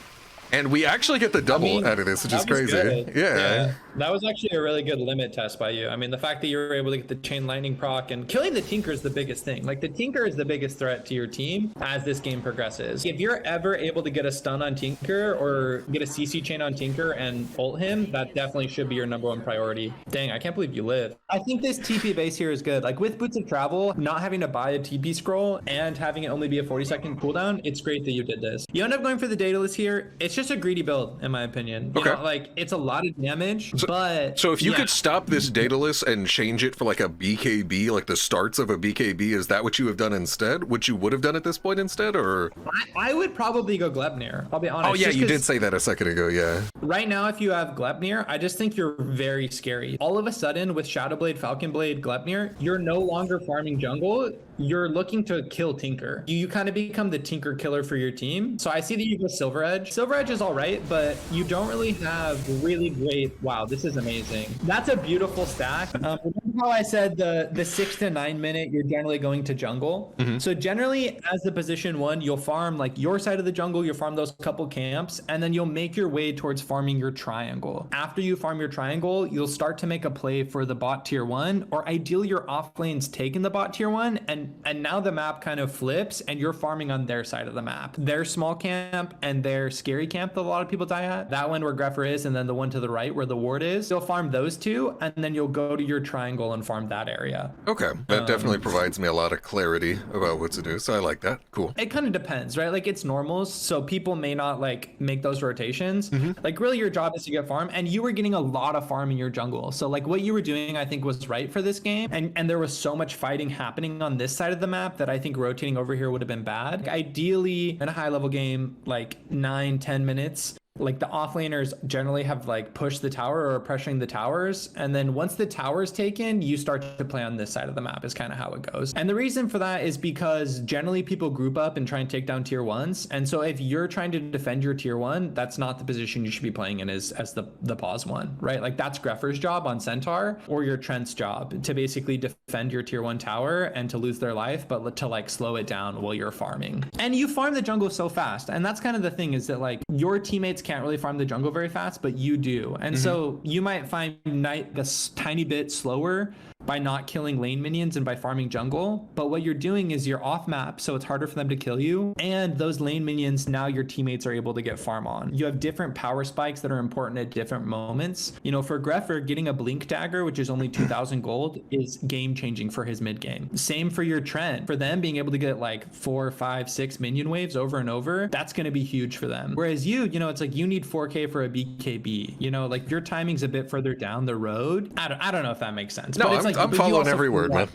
And we actually get the double out of this, which is crazy. Yeah. That was actually a really good limit test by you. I mean, the fact that you were able to get the chain lightning proc and killing the Tinker is the biggest thing. Like, the Tinker is the biggest threat to your team as this game progresses. If you're ever able to get a stun on Tinker or get a CC chain on Tinker and ult him, that definitely should be your #1 priority. Dang, I can't believe you live. I think this TP base here is good. Like, with Boots of Travel, not having to buy a TP scroll and having it only be a 40-second cooldown, it's great that you did this. You end up going for the Daedalus here. It's just a greedy build, in my opinion. You know, like, it's a lot of damage. So if you could stop this Daedalus and change it for like a BKB, like the starts of a BKB, is that what you have done instead? What you would have done at this point instead, or? I would probably go Glepnir, I'll be honest. Oh yeah, you did say that a second ago, yeah. Right now, if you have Glepnir, I just think you're very scary. All of a sudden, with Shadowblade, Falconblade, Glepnir, you're no longer farming jungle. You're looking to kill Tinker. You kind of become the Tinker killer for your team. So I see that you go Silver Edge. Silver Edge is all right, but you don't really have really great... Wow, this is amazing. That's a beautiful stack. Remember how I said the 6 to 9 minute, you're generally going to jungle? So generally, as the position 1, you'll farm like your side of the jungle, you'll farm those couple camps, and then you'll make your way towards farming your triangle. After you farm your triangle, you'll start to make a play for the bot tier 1, or ideally your off lane's taking the bot tier 1, and now the map kind of flips and you're farming on their side of the map. Their small camp and their scary camp that a lot of people die at, that one where Grepher is, and then the one to the right where the ward is, you'll farm those two, and then you'll go to your triangle jungle and farm that area. Okay, that definitely provides me a lot of clarity about what to do, so I like that. Cool. It kind of depends, right? Like it's normals, so people may not like make those rotations. Like really your job is to get farm, and you were getting a lot of farm in your jungle. So like what you were doing I think was right for this game, and there was so much fighting happening on this side of the map that I think rotating over here would have been bad. Like, ideally in a high level game, like 9-10 minutes, like the offlaners generally have like pushed the tower or are pressuring the towers, and then once the tower's taken, you start to play on this side of the map is kind of how it goes. And the reason for that is because generally people group up and try and take down tier ones, and so if you're trying to defend your tier one, that's not the position you should be playing in as the pause one, right? Like that's Greffer's job on Centaur, or your Trent's job to basically defend your tier one tower and to lose their life, but to like slow it down while you're farming. And you farm the jungle so fast, and that's kind of the thing, is that like your teammates can't really farm the jungle very fast, but you do. And so you might find night a tiny bit slower by not killing lane minions and by farming jungle, but what you're doing is you're off map, so it's harder for them to kill you, and those lane minions now your teammates are able to get farm on. You have different power spikes that are important at different moments. You know, for Greffer, getting a blink dagger, which is only 2,000 gold, is game changing for his mid game. Same for your Trent. For them, being able to get like 4, 5, 6 minion waves over and over, that's going to be huge for them. Whereas you know, it's like you need 4k for a BKB, you know, like your timing's a bit further down the road. I don't know if that makes sense. No, but it's I'm following every word, man.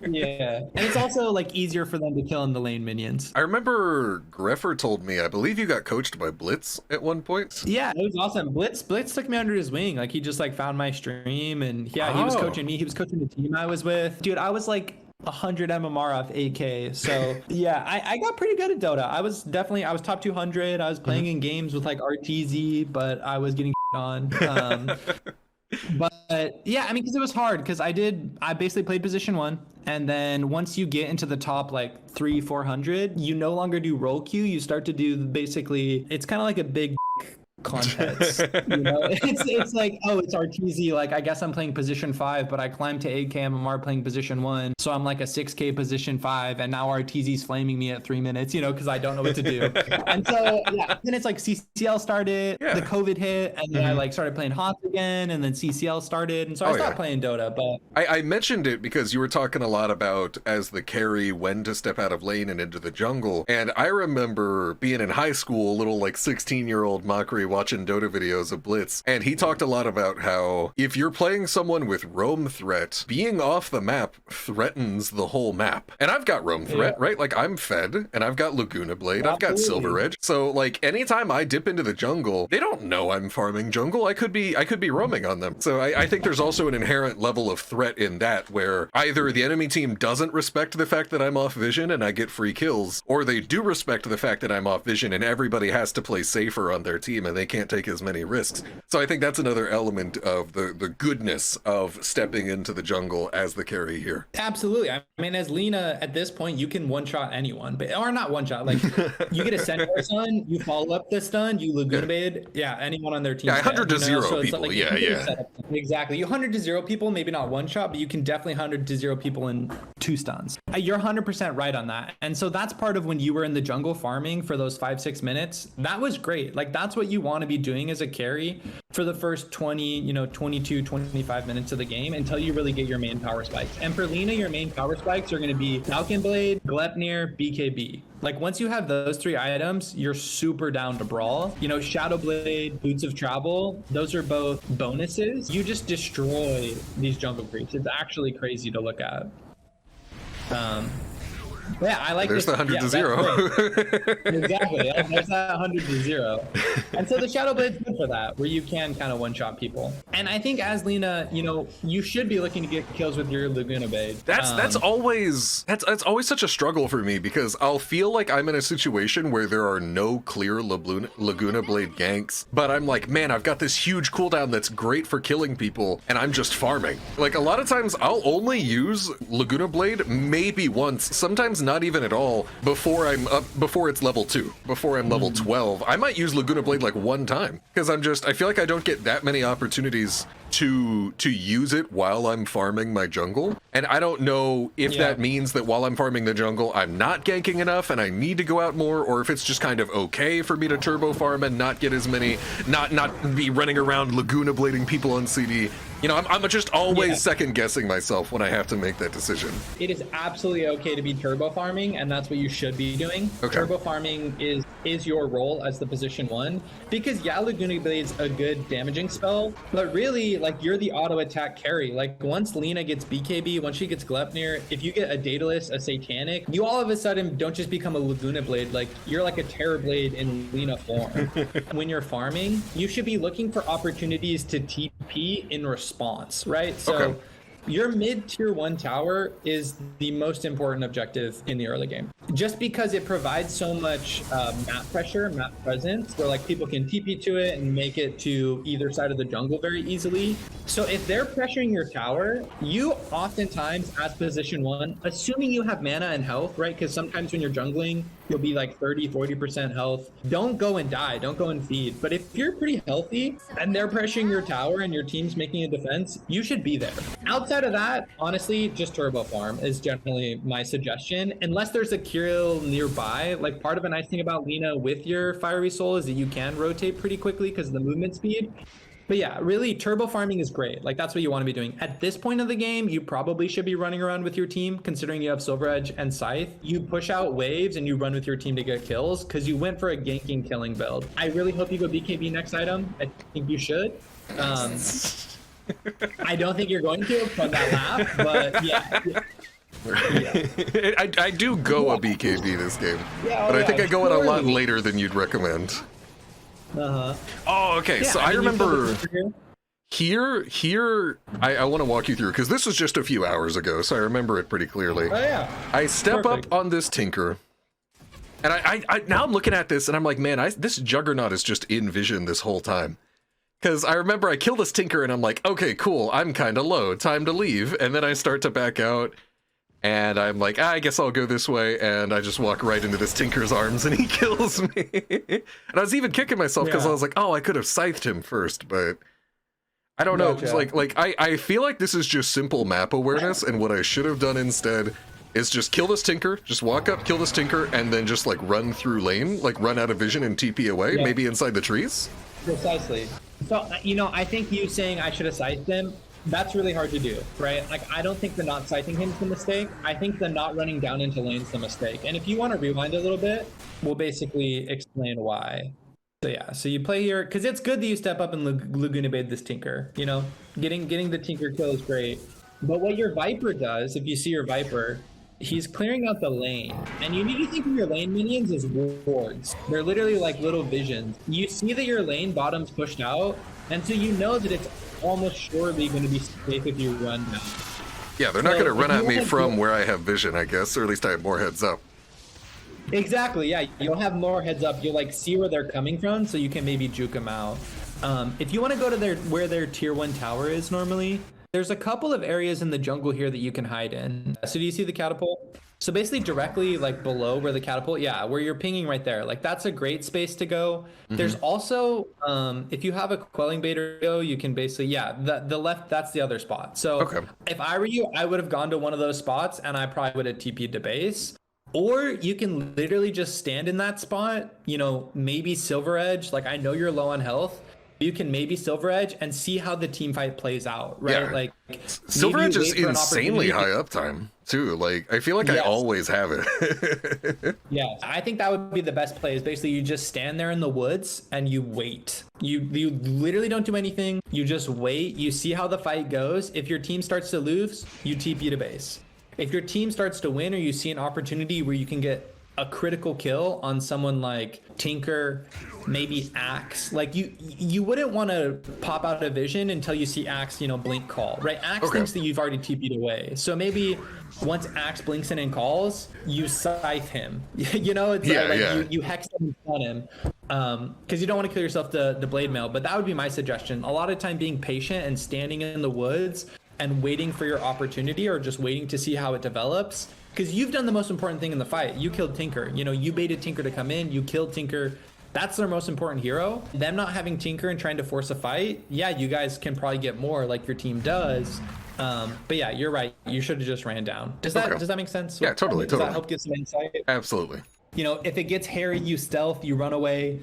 Yeah, and it's also like easier for them to kill in the lane minions. I remember Greffer told me, I believe you got coached by Blitz at one point. Yeah, it was awesome. Blitz took me under his wing. Like he just like found my stream, and yeah, he was coaching me. He was coaching the team I was with. Dude, I was like 100 MMR off 8k. So yeah, I got pretty good at Dota. I was top 200. I was playing in games with like RTZ, but I was getting on. But yeah, I mean, because it was hard, because I basically played position 1, and then once you get into the top like 300-400, you no longer do role queue. You start to do basically, it's kind of like a big contest, you know. It's like, oh, it's RTZ, like I guess I'm playing position 5, but I climbed to 8k MMR playing position 1, so I'm like a 6k position 5, and now RTZ's flaming me at 3 minutes, you know, because I don't know what to do. And so yeah, then it's like CCL started, the COVID hit, and then I like started playing HOTS again, and then CCL started, and so I stopped playing Dota. But I mentioned it because you were talking a lot about, as the carry, when to step out of lane and into the jungle, and I remember being in high school, little like 16-year-old Mochrie watching Dota videos of Blitz, and he talked a lot about how if you're playing someone with roam threat, being off the map threatens the whole map. And I've got roam threat, right? Like I'm fed, and I've got Laguna Blade, I've got Silver Edge. So like anytime I dip into the jungle, they don't know I'm farming jungle. I could be roaming on them. So I think there's also an inherent level of threat in that, where either the enemy team doesn't respect the fact that I'm off vision and I get free kills, or they do respect the fact that I'm off vision and everybody has to play safer on their team and they can't take as many risks. So I think that's another element of the goodness of stepping into the jungle as the carry here. Absolutely. I mean, as Lina, at this point, you can one-shot anyone, but or not one-shot. Like you get a Centaur stun, you follow up the stun, you Laguna Blade, anyone on their team. Yeah, 100 to 0 so people. Like, exactly. You 100 to 0 people, maybe not one-shot, but you can definitely 100 to 0 people in 2 stuns. You're 100% right on that. And so that's part of when you were in the jungle farming for those 5-6 minutes. That was great. Like that's what you want to be doing as a carry for the first 22, 25 minutes of the game until you really get your main power spikes. And for Lina, your main power spikes are going to be Falcon Blade, Gleipnir, BKB. Like once you have those 3 items, you're super down to brawl. You know, Shadow Blade, Boots of Travel, those are both bonuses. You just destroy these jungle creeps. It's actually crazy to look at. Yeah, I like there's this. The 100 to 0. Exactly. There's that 100 to 0. And so the Shadow Blade's good for that, where you can kind of one-shot people. And I think as Lina, you know, you should be looking to get kills with your Laguna Blade. That's always such a struggle for me, because I'll feel like I'm in a situation where there are no clear Laguna Blade ganks, but I'm like, man, I've got this huge cooldown that's great for killing people, and I'm just farming. Like a lot of times I'll only use Laguna Blade maybe once, sometimes not even at all, before it's level 2, before I'm level 12. I might use Laguna Blade like one time, because I feel like I don't get that many opportunities to use it while I'm farming my jungle. And I don't know if that means that while I'm farming the jungle, I'm not ganking enough and I need to go out more, or if it's just kind of okay for me to turbo farm and not get as many, not be running around Laguna Blading people on CD. You know, I'm just always Yeah. second guessing myself when I have to make that decision. It is absolutely okay to be turbo farming, and that's what you should be doing. Okay. Turbo farming is your role as the position 1, because yeah, Laguna Blade's a good damaging spell, but really, like, you're the auto attack carry. Like, once Lina gets BKB, once she gets Glepnir, if you get a Daedalus, a Satanic, you all of a sudden don't just become a Laguna Blade, like, you're like a Terror Blade in Lina form. When you're farming, you should be looking for opportunities to TP in response, right? So Okay. your mid tier 1 tower is the most important objective in the early game, just because it provides so much map pressure, map presence, where like people can TP to it and make it to either side of the jungle very easily. So if they're pressuring your tower, you oftentimes as position 1, assuming you have mana and health, right? Because sometimes when you're jungling, you'll be like 30-40% health. Don't go and die, don't go and feed. But if you're pretty healthy and they're pressuring your tower and your team's making a defense, you should be there. Outside of that, honestly, just turbo farm is generally my suggestion, unless there's a kill nearby. Like, part of a nice thing about Lina with your Fiery Soul is that you can rotate pretty quickly because of the movement speed. But yeah, really, turbo farming is great. Like, that's what you want to be doing. At this point of the game, you probably should be running around with your team, considering you have Silver Edge and Scythe. You push out waves and you run with your team to get kills, because you went for a ganking killing build. I really hope you go BKB next item. I think you should. I don't think you're going to from that laugh, but yeah. I do go a BKB this game, Yeah, but I think I go it a lot surely. later than you'd recommend. Uh-huh. Oh, okay. Yeah, So I mean, you remember killed the here. I want to walk you through because this was just a few hours ago, so I remember it pretty clearly. Oh yeah. I step Perfect. up on this Tinker, and I now I'm looking at this and I'm like, man, this Juggernaut is just in vision this whole time. Because I remember I kill this Tinker and I'm like, okay, cool, I'm kind of low, time to leave. And then I start to back out, and I'm like, I guess I'll go this way, and I just walk right into this Tinker's arms and he kills me. And I was even kicking myself because Yeah. I was like, oh, I could have scythed him first, but I don't know. Gotcha. Like I feel like this is just simple map awareness, and what I should have done instead is just kill this Tinker, just walk up, kill this Tinker, and then just like run through lane, like run out of vision and TP away, Yeah. maybe inside the trees. Precisely. So, you know, I think you saying I should have scythed him, that's really hard to do, right? Like, I don't think the not scything him is the mistake. I think the not running down into lane's the mistake. And if you want to rewind a little bit, we'll basically explain why. So yeah, so you play here, because it's good that you step up and Laguna Bait this Tinker, you know? Getting the Tinker kill is great. But what your Viper does, if you see your Viper, he's clearing out the lane. And you need to think of your lane minions as wards. They're literally like little visions. You see that your lane bottom's pushed out, and so you know that it's almost surely going to be safe if you run now. Yeah, they're not So, going to run if at you me wanna from do- where I have vision, I guess, or at least I have more heads up. Exactly, yeah. You'll have more heads up. You'll like see where they're coming from, so you can maybe juke them out. If you want to go to where their tier 1 tower is normally, there's a couple of areas in the jungle here that you can hide in. So do you see the catapult? So basically directly like below where the catapult, yeah, where you're pinging right there. Like, that's a great space to go. There's also, if you have a quelling baiter, you can basically, yeah, the left, that's the other spot. So Okay. if I were you, I would have gone to one of those spots and I probably would have TP'd to base. Or you can literally just stand in that spot, you know, maybe Silver Edge. Like, I know you're low on health. You can maybe Silver Edge and see how the team fight plays out, right? Yeah. Like, Silver maybe Edge is wait for an insanely opportunity. high uptime, too. Like, I feel like I Yes. always have it. Yeah, I think that would be the best play. Is basically you just stand there in the woods and you wait. You literally don't do anything. You just wait. You see how the fight goes. If your team starts to lose, you TP to base. If your team starts to win, or you see an opportunity where you can get a critical kill on someone like Tinker, maybe Axe, like you wouldn't want to pop out of vision until you see Axe, you know, blink call, right? Axe Okay. thinks that you've already TP'd away. So maybe once Axe blinks in and calls, you scythe him. You know, it's Yeah, like yeah. you hex him and stun him. Because you don't want to kill yourself the blade mail, but that would be my suggestion. A lot of time being patient and standing in the woods and waiting for your opportunity, or just waiting to see how it develops. Because you've done the most important thing in the fight. You killed Tinker. You know, you baited Tinker to come in. You killed Tinker. That's their most important hero. Them not having Tinker and trying to force a fight, yeah, you guys can probably get more like your team does. But yeah, you're right. You should have just ran down. Does that Okay. does that make sense? Yeah, totally, Does that totally. help get some insight? Absolutely. you know, if it gets hairy, you stealth, you run away.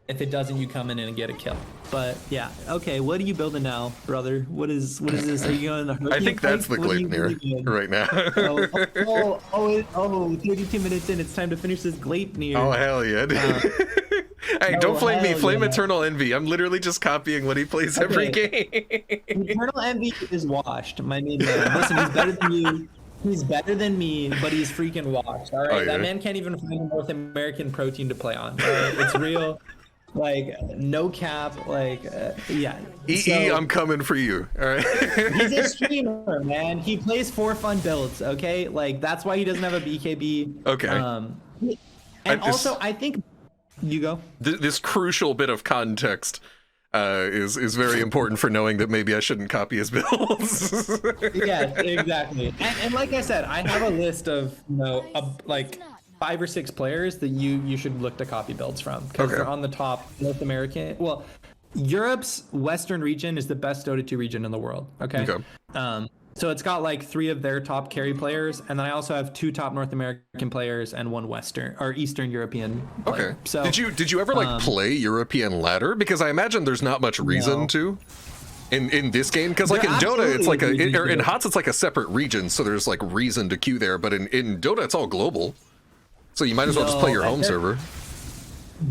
If it doesn't, you come in and get a kill. But yeah, okay. What are you building now, brother? What is this? Are you going to? I think that's the Gleipnir right now. 32 minutes in, it's time to finish this Gleipnir. Oh hell yeah! Hey, don't flame me. Flame Eternal Envy. I'm literally just copying what he plays every game. Eternal Envy is washed, my main man. Listen, he's better than you. He's better than me, but he's freaking washed. All right, Oh, yeah. That man can't even find a North American protein to play on. All right? It's real. Like no cap. Like yeah. EE, I'm coming for you. All right. He's a streamer, man. He plays for fun builds. Okay, like that's why he doesn't have a BKB. Okay. And also, I think you go. This crucial bit of context is very important for knowing that maybe I shouldn't copy his builds. Yeah, exactly. And like I said, I have a list of like 5 or 6 players that you should look to copy builds from because they're on the top North American. Well, Europe's Western region is the best Dota 2 region in the world. Okay. So it's got like 3 of their top carry players, and then I also have 2 top North American players and 1 Western or Eastern European player. Okay. So did you ever like play European ladder? Because I imagine there's not much reason to in this game. Because like in Dota, it's like in HOTS it's like a separate region, so there's like reason to queue there. But in Dota, it's all global, so you might as well just play your home server.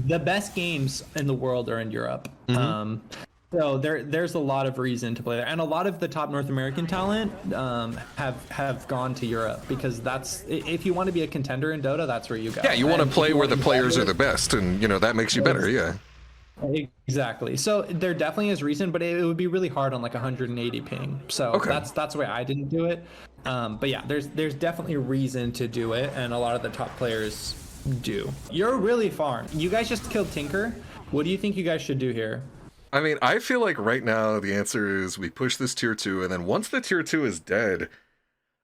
The best games in the world are in Europe. So there's a lot of reason to play there, and a lot of the top North American talent have gone to Europe because that's if you want to be a contender in Dota, that's where you go. Yeah, you want to play where the players are the best, and you know that makes you better. Yeah. Exactly. So there definitely is reason, but it would be really hard on like 180 ping. So that's why I didn't do it. But yeah, there's definitely reason to do it, and a lot of the top players do. You're really far. You guys just killed Tinker. What do you think you guys should do here? I mean, I feel like right now the answer is we push this tier 2, and then once the tier 2 is dead,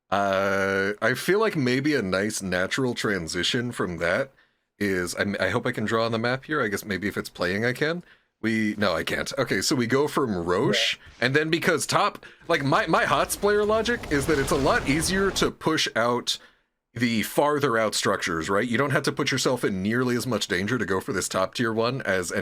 I feel like maybe a nice natural transition from that is, I hope I can draw on the map here. I guess maybe if it's playing I can. No, I can't. Okay, so we go from Roche, and then because top, like my HOTS player logic is that it's a lot easier to push out the farther out structures, right? You don't have to put yourself in nearly as much danger to go for this top tier 1 as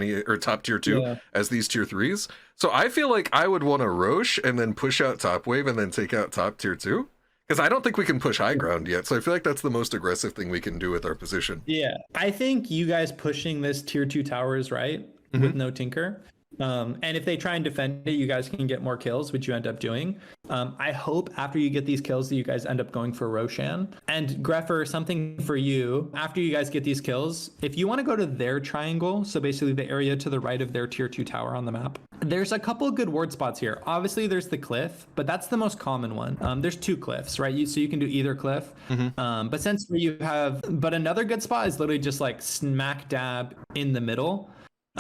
top tier 2 as these tier 3s. So I feel like I would want to Roche and then push out top wave and then take out top tier 2. Because I don't think we can push high ground yet. So I feel like that's the most aggressive thing we can do with our position. Yeah. I think you guys pushing this tier 2 tower is right with no Tinker. And if they try and defend it, you guys can get more kills, which you end up doing. I hope after you get these kills that you guys end up going for Roshan. And Greffer, something for you, after you guys get these kills, if you want to go to their triangle, so basically the area to the right of their tier 2 tower on the map, there's a couple of good ward spots here. Obviously there's the cliff, but that's the most common one. There's 2 cliffs, right? So you can do either cliff. But since but another good spot is literally just like smack dab in the middle.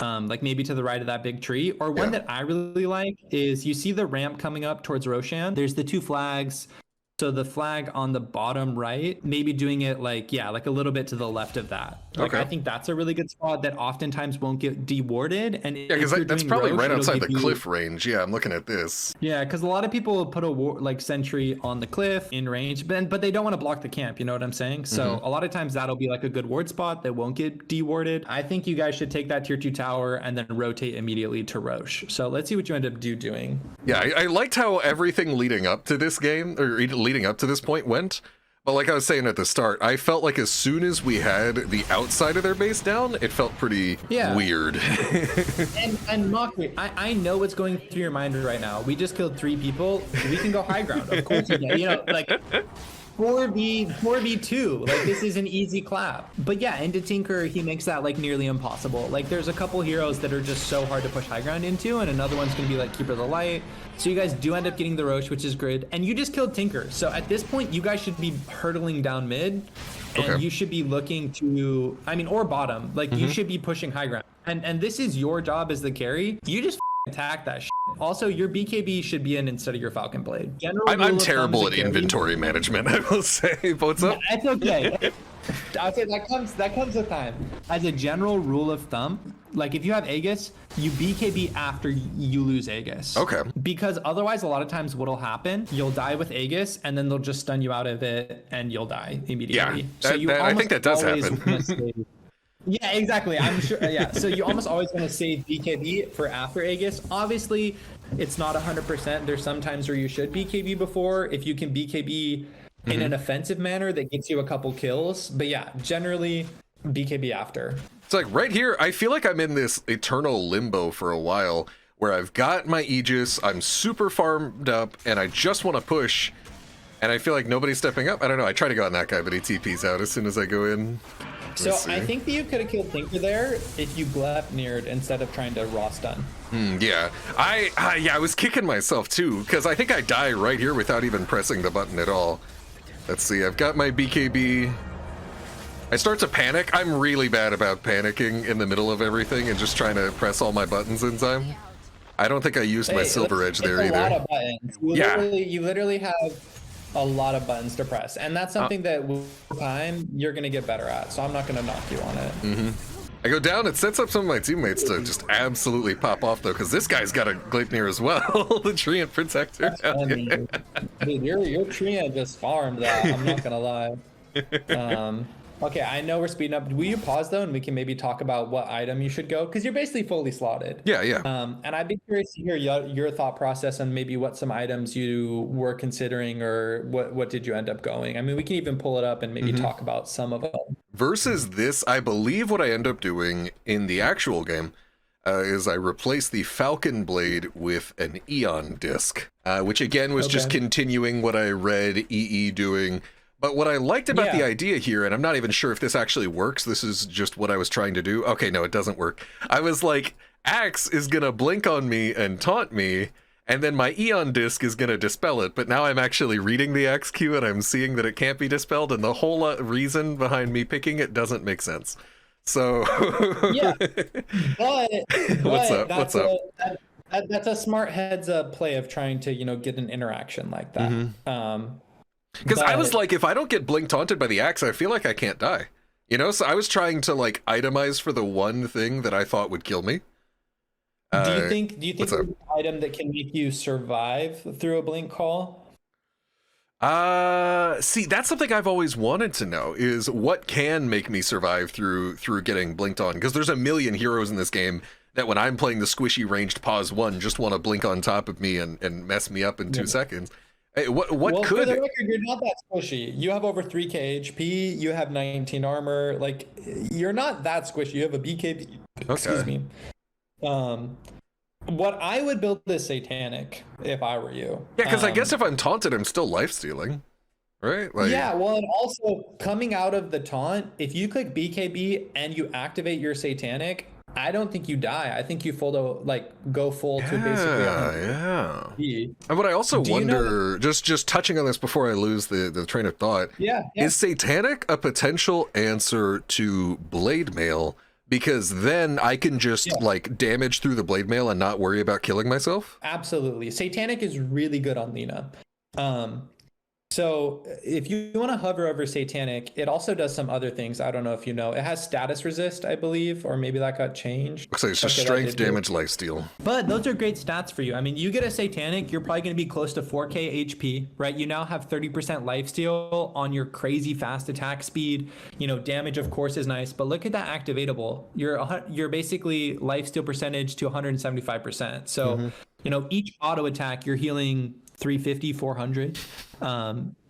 Like maybe to the right of that big tree. Or one that I really like is you see the ramp coming up towards Roshan. There's the 2 flags. So the flag on the bottom right, maybe doing it like a little bit to the left of that. Like I think that's a really good spot that oftentimes won't get dewarded. And yeah, because that's probably right outside the cliff range. Yeah, I'm looking at this. Yeah, because a lot of people will put a sentry on the cliff in range, but they don't want to block the camp. You know what I'm saying? So a lot of times that'll be like a good ward spot that won't get dewarded. I think you guys should take that tier 2 tower and then rotate immediately to Roche. So let's see what you end up doing. Yeah, I liked how everything leading up to this game, or leading up to this point went. But like I was saying at the start, I felt like as soon as we had the outside of their base down, it felt pretty weird. and Mochrie, I know what's going through your mind right now. We just killed 3 people. We can go high ground. Of course we can. You know, like 4v2. Like this is an easy clap. But yeah, into Tinker, he makes that like nearly impossible. Like there's a couple heroes that are just so hard to push high ground into, and another one's gonna be like Keeper of the Light. So you guys do end up getting the Roche, which is good. And you just killed Tinker. So at this point, you guys should be hurtling down mid. And you should be looking to, or bottom. Like you should be pushing high ground. And this is your job as the carry. You just attack that shit. Also, your BKB should be in instead of your Falcon Blade. I'm terrible at inventory management, I will say. But what's up? That's okay. I'll say that comes with time. As a general rule of thumb, Like if you have Aegis, you BKB after you lose Aegis. Okay. Because otherwise, a lot of times what'll happen, you'll die with Aegis, and then they'll just stun you out of it, and you'll die immediately. Yeah, I think that does happen. Yeah, exactly. I'm sure. Yeah. So you almost always want to save BKB for after Aegis. Obviously, it's not 100%. There's some times where you should BKB before if you can BKB in an offensive manner that gets you a couple kills. But yeah, generally BKB after. It's like right here, I feel like I'm in this eternal limbo for a while where I've got my Aegis, I'm super farmed up, and I just want to push, and I feel like nobody's stepping up. I don't know. I try to go on that guy, but he TPs out as soon as I go in. So I think that you could have killed Tinker there if you Gleipnired instead of trying to raw stun. Yeah, I was kicking myself too, because I think I die right here without even pressing the button at all. Let's see, I've got my BKB. I start to panic. I'm really bad about panicking in the middle of everything and just trying to press all my buttons in time. I don't think I used my silver edge there either. A lot of buttons. You literally have a lot of buttons to press, and that's something that with time you're going to get better at, so I'm not going to knock you on it. I go down, it sets up some of my teammates to just absolutely pop off though, because this guy's got a Gleipnir as well. The Treant Protector. Dude, your Treant just farmed that, I'm not going to lie. Okay, I know we're speeding up. Will you pause though, and we can maybe talk about what item you should go? Because you're basically fully slotted. Yeah. And I'd be curious to hear your thought process on maybe what some items you were considering, or what did you end up going? I mean, we can even pull it up and maybe talk about some of them. Versus this, I believe what I end up doing in the actual game is I replace the Falcon Blade with an Eon Disc, which again was just continuing what I read EE doing. But what I liked about the idea here, and I'm not even sure if this actually works, this is just what I was trying to do. Okay, no, it doesn't work. I was like, Axe is gonna blink on me and taunt me, and then my Eon Disc is gonna dispel it, but now I'm actually reading the Axe Q and I'm seeing that it can't be dispelled, and the whole reason behind me picking it doesn't make sense. So... yeah, but What's up? That's a smart heads up play of trying to, get an interaction like that. Because I was like, if I don't get blink taunted by the axe, I feel like I can't die. So I was trying to like itemize for the one thing that I thought would kill me. Do you think there's an item that can make you survive through a blink call? See, that's something I've always wanted to know, is what can make me survive through getting blinked on. Because there's a million heroes in this game that when I'm playing the squishy ranged pause 1 just want to blink on top of me and mess me up in 2 seconds. Hey, what well, could... For the record, you're not that squishy. You have over 3k HP, you have 19 armor, like, you're not that squishy. You have a BKB. Excuse me. What I would build is Satanic, if I were you. Yeah, because I guess if I'm taunted, I'm still life-stealing, right? Like... Yeah, well, and also, coming out of the taunt, if you click BKB and you activate your Satanic, I don't think you die. I think you go full to basically. Yeah. And what I also wonder, just touching on this before I lose the train of thought, is Satanic a potential answer to Blade Mail? Because then I can just like damage through the Blade Mail and not worry about killing myself? Absolutely. Satanic is really good on Lina. So if you want to hover over Satanic, it also does some other things. I don't know if you know. It has status resist, I believe, or maybe that got changed. Looks like it's just strength, damage, lifesteal. But those are great stats for you. I mean, you get a Satanic, you're probably going to be close to 4k HP, right? You now have 30% lifesteal on your crazy fast attack speed. Damage, of course, is nice, but look at that activatable. You're basically lifesteal percentage to 175%. So, each auto attack, you're healing 350, 400,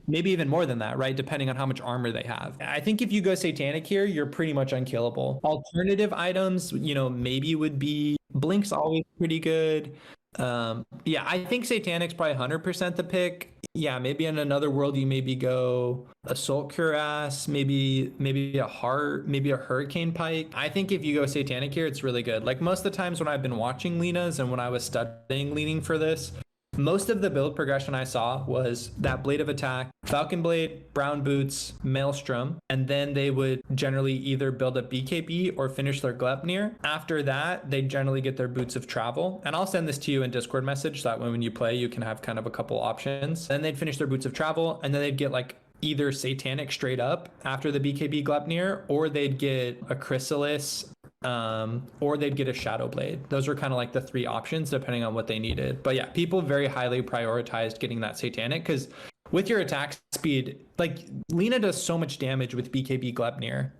maybe even more than that, right? Depending on how much armor they have. I think if you go Satanic here, you're pretty much unkillable. Alternative items, maybe would be Blink's always pretty good. I think Satanic's probably 100% the pick. Yeah, maybe in another world you maybe go Assault Cuirass, maybe a Heart, maybe a Hurricane Pike. I think if you go Satanic here, it's really good. Like most of the times when I've been watching Lina's and when I was studying leaning for this, most of the build progression I saw was that Blade of Attack, Falcon Blade, Brown Boots, Maelstrom, and then they would generally either build a BKB or finish their Gleipnir. After that, they generally get their Boots of Travel. And I'll send this to you in Discord message so that when you play, you can have kind of a couple options. Then they'd finish their Boots of Travel, and then they'd get like either Satanic straight up after the BKB Gleipnir, or they'd get a Chrysalis or they'd get a Shadow Blade. Those were kind of like the three options depending on what they needed. But yeah, people very highly prioritized getting that Satanic because with your attack speed, like Lina does so much damage with BKB Gleipnir,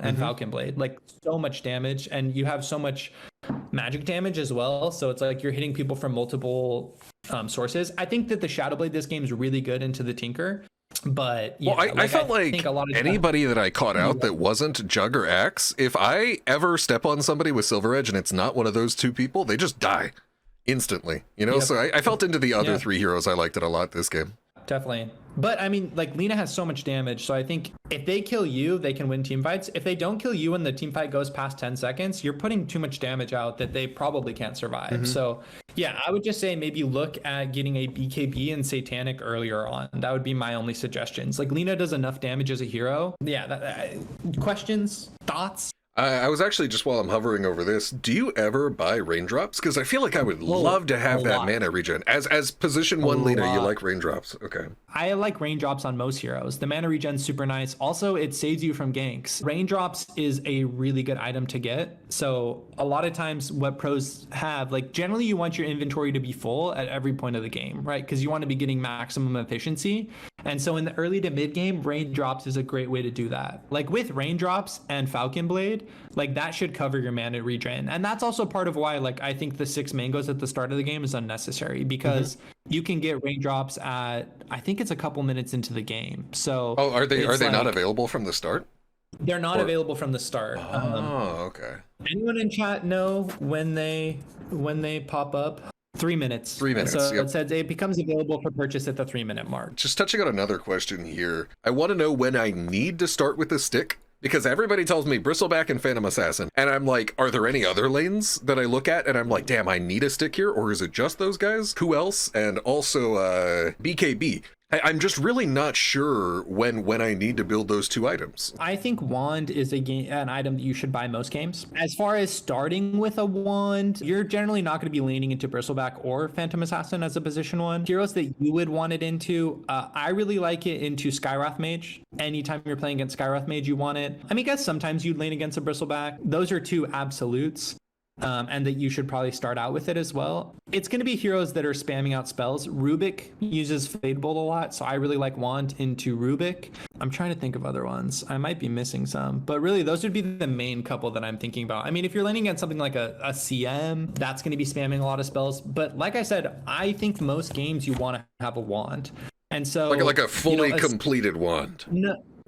and Falcon Blade, like so much damage, and you have so much magic damage as well. So it's like you're hitting people from multiple sources. I think that the Shadow Blade this game is really good into the Tinker. But yeah, I felt like think a lot of anybody that I caught out that wasn't Jug or Axe, if I ever step on somebody with Silver Edge and it's not one of those two people, they just die instantly, Yep. So I felt into the other three heroes. I liked it a lot this game. Definitely. But I mean, like Lina has so much damage. So I think if they kill you, they can win team fights. If they don't kill you and the team fight goes past 10 seconds, you're putting too much damage out that they probably can't survive. So yeah, I would just say maybe look at getting a BKB and Satanic earlier on. That would be my only suggestions. Like Lina does enough damage as a hero. Yeah. Questions? Thoughts? I was actually, just while I'm hovering over this, do you ever buy raindrops? Because I feel like I would love to have that mana regen. As position one Lina, you like raindrops. Okay. I like raindrops on most heroes. The mana regen's super nice. Also, it saves you from ganks. Raindrops is a really good item to get. So a lot of times what pros have, like generally you want your inventory to be full at every point of the game, right? Because you want to be getting maximum efficiency. And so in the early to mid game, raindrops is a great way to do that. Like with raindrops and Falcon Blade, like that should cover your mana regen. And that's also part of why like I think the 6 mangoes at the start of the game is unnecessary because you can get raindrops at, I think it's a couple minutes into the game. So are they not available from the start? They're not available from the start. Okay. Anyone in chat know when they pop up? 3 minutes. 3 minutes. So it says it becomes available for purchase at the 3 minute mark. Just touching on another question here. I want to know when I need to start with the stick, because everybody tells me Bristleback and Phantom Assassin. And I'm like, are there any other lanes that I look at? And I'm like, damn, I need a stick here? Or is it just those guys? Who else? And also BKB. I'm just really not sure when I need to build those two items. I think Wand is an item that you should buy most games. As far as starting with a Wand, you're generally not going to be leaning into Bristleback or Phantom Assassin as a position one. Heroes that you would want it into, I really like it into Skywrath Mage. Anytime you're playing against Skywrath Mage, you want it. I mean, I guess sometimes you'd lean against a Bristleback. Those are two absolutes. And that you should probably start out with it as well. It's going to be heroes that are spamming out spells. Rubik uses Fade Bolt a lot, so I really like Wand into Rubik. I'm trying to think of other ones. I might be missing some, but really those would be the main couple that I'm thinking about. I mean, if you're landing at something like a CM, that's going to be spamming a lot of spells. But like I said, I think most games you want to have a Wand. And so like a fully completed Wand.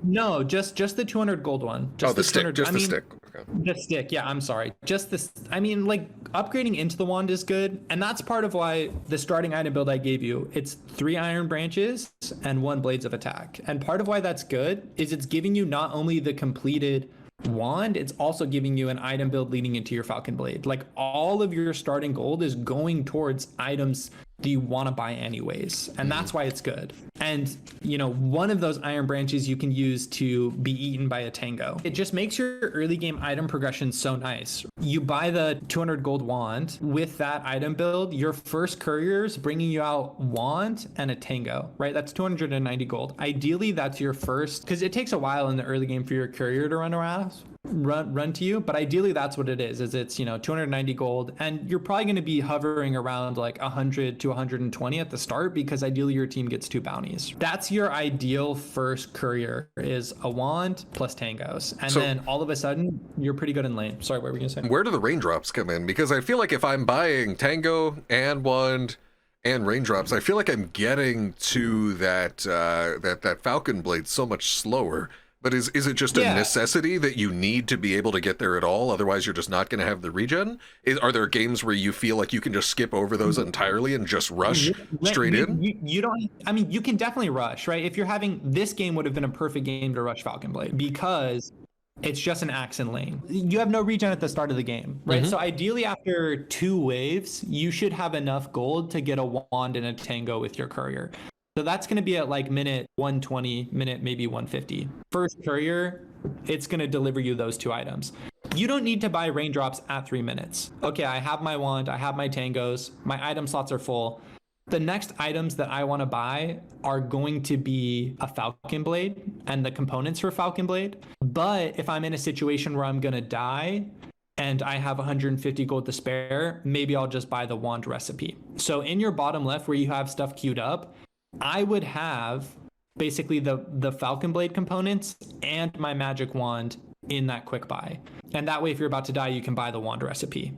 No, just the 200 gold one. Just the stick. Just the stick. Okay. The stick, yeah, I'm sorry. Just this. I mean, like upgrading into the wand is good, and that's part of why the starting item build I gave you, it's 3 iron branches and 1 blades of attack. And part of why that's good is it's giving you not only the completed wand, it's also giving you an item build leading into your Falcon Blade. Like all of your starting gold is going towards items that you want to buy anyways, and that's why it's good. And one of those iron branches you can use to be eaten by a tango. It just makes your early game item progression so nice. You buy the 200 gold wand with that item build, your first courier's bringing you out wand and a tango, right? That's 290 gold. Ideally that's your first, because it takes a while in the early game for your courier to run to you, but ideally that's what it is it's 290 gold, and you're probably going to be hovering around like 100 to 120 at the start, because ideally your team gets 2 bounties. That's your ideal first courier, is a wand plus tangos, and then all of a sudden you're pretty good in lane. Sorry, what were we gonna say? Where do the raindrops come in? Because I feel like if I'm buying tango and wand and raindrops, I feel like I'm getting to that Falcon Blade so much slower. But is it just a necessity that you need to be able to get there at all? Otherwise, you're just not going to have the regen? Are there games where you feel like you can just skip over those entirely and just rush straight in? You don't. I mean, you can definitely rush, right? If you're having this game, would have been a perfect game to rush Falcon Blade because it's just an axe in lane. You have no regen at the start of the game, right? So ideally, after 2 waves, you should have enough gold to get a wand and a tango with your courier. So that's going to be at like minute 120, minute maybe 150. First courier, it's going to deliver you those 2 items. You don't need to buy raindrops at 3 minutes. Okay, I have my wand, I have my tangos, my item slots are full. The next items that I want to buy are going to be a Falcon Blade and the components for Falcon Blade. But if I'm in a situation where I'm going to die, and I have 150 gold to spare, maybe I'll just buy the wand recipe. So in your bottom left where you have stuff queued up, I would have basically the Falcon Blade components and my magic wand in that quick buy. And that way, if you're about to die, you can buy the wand recipe.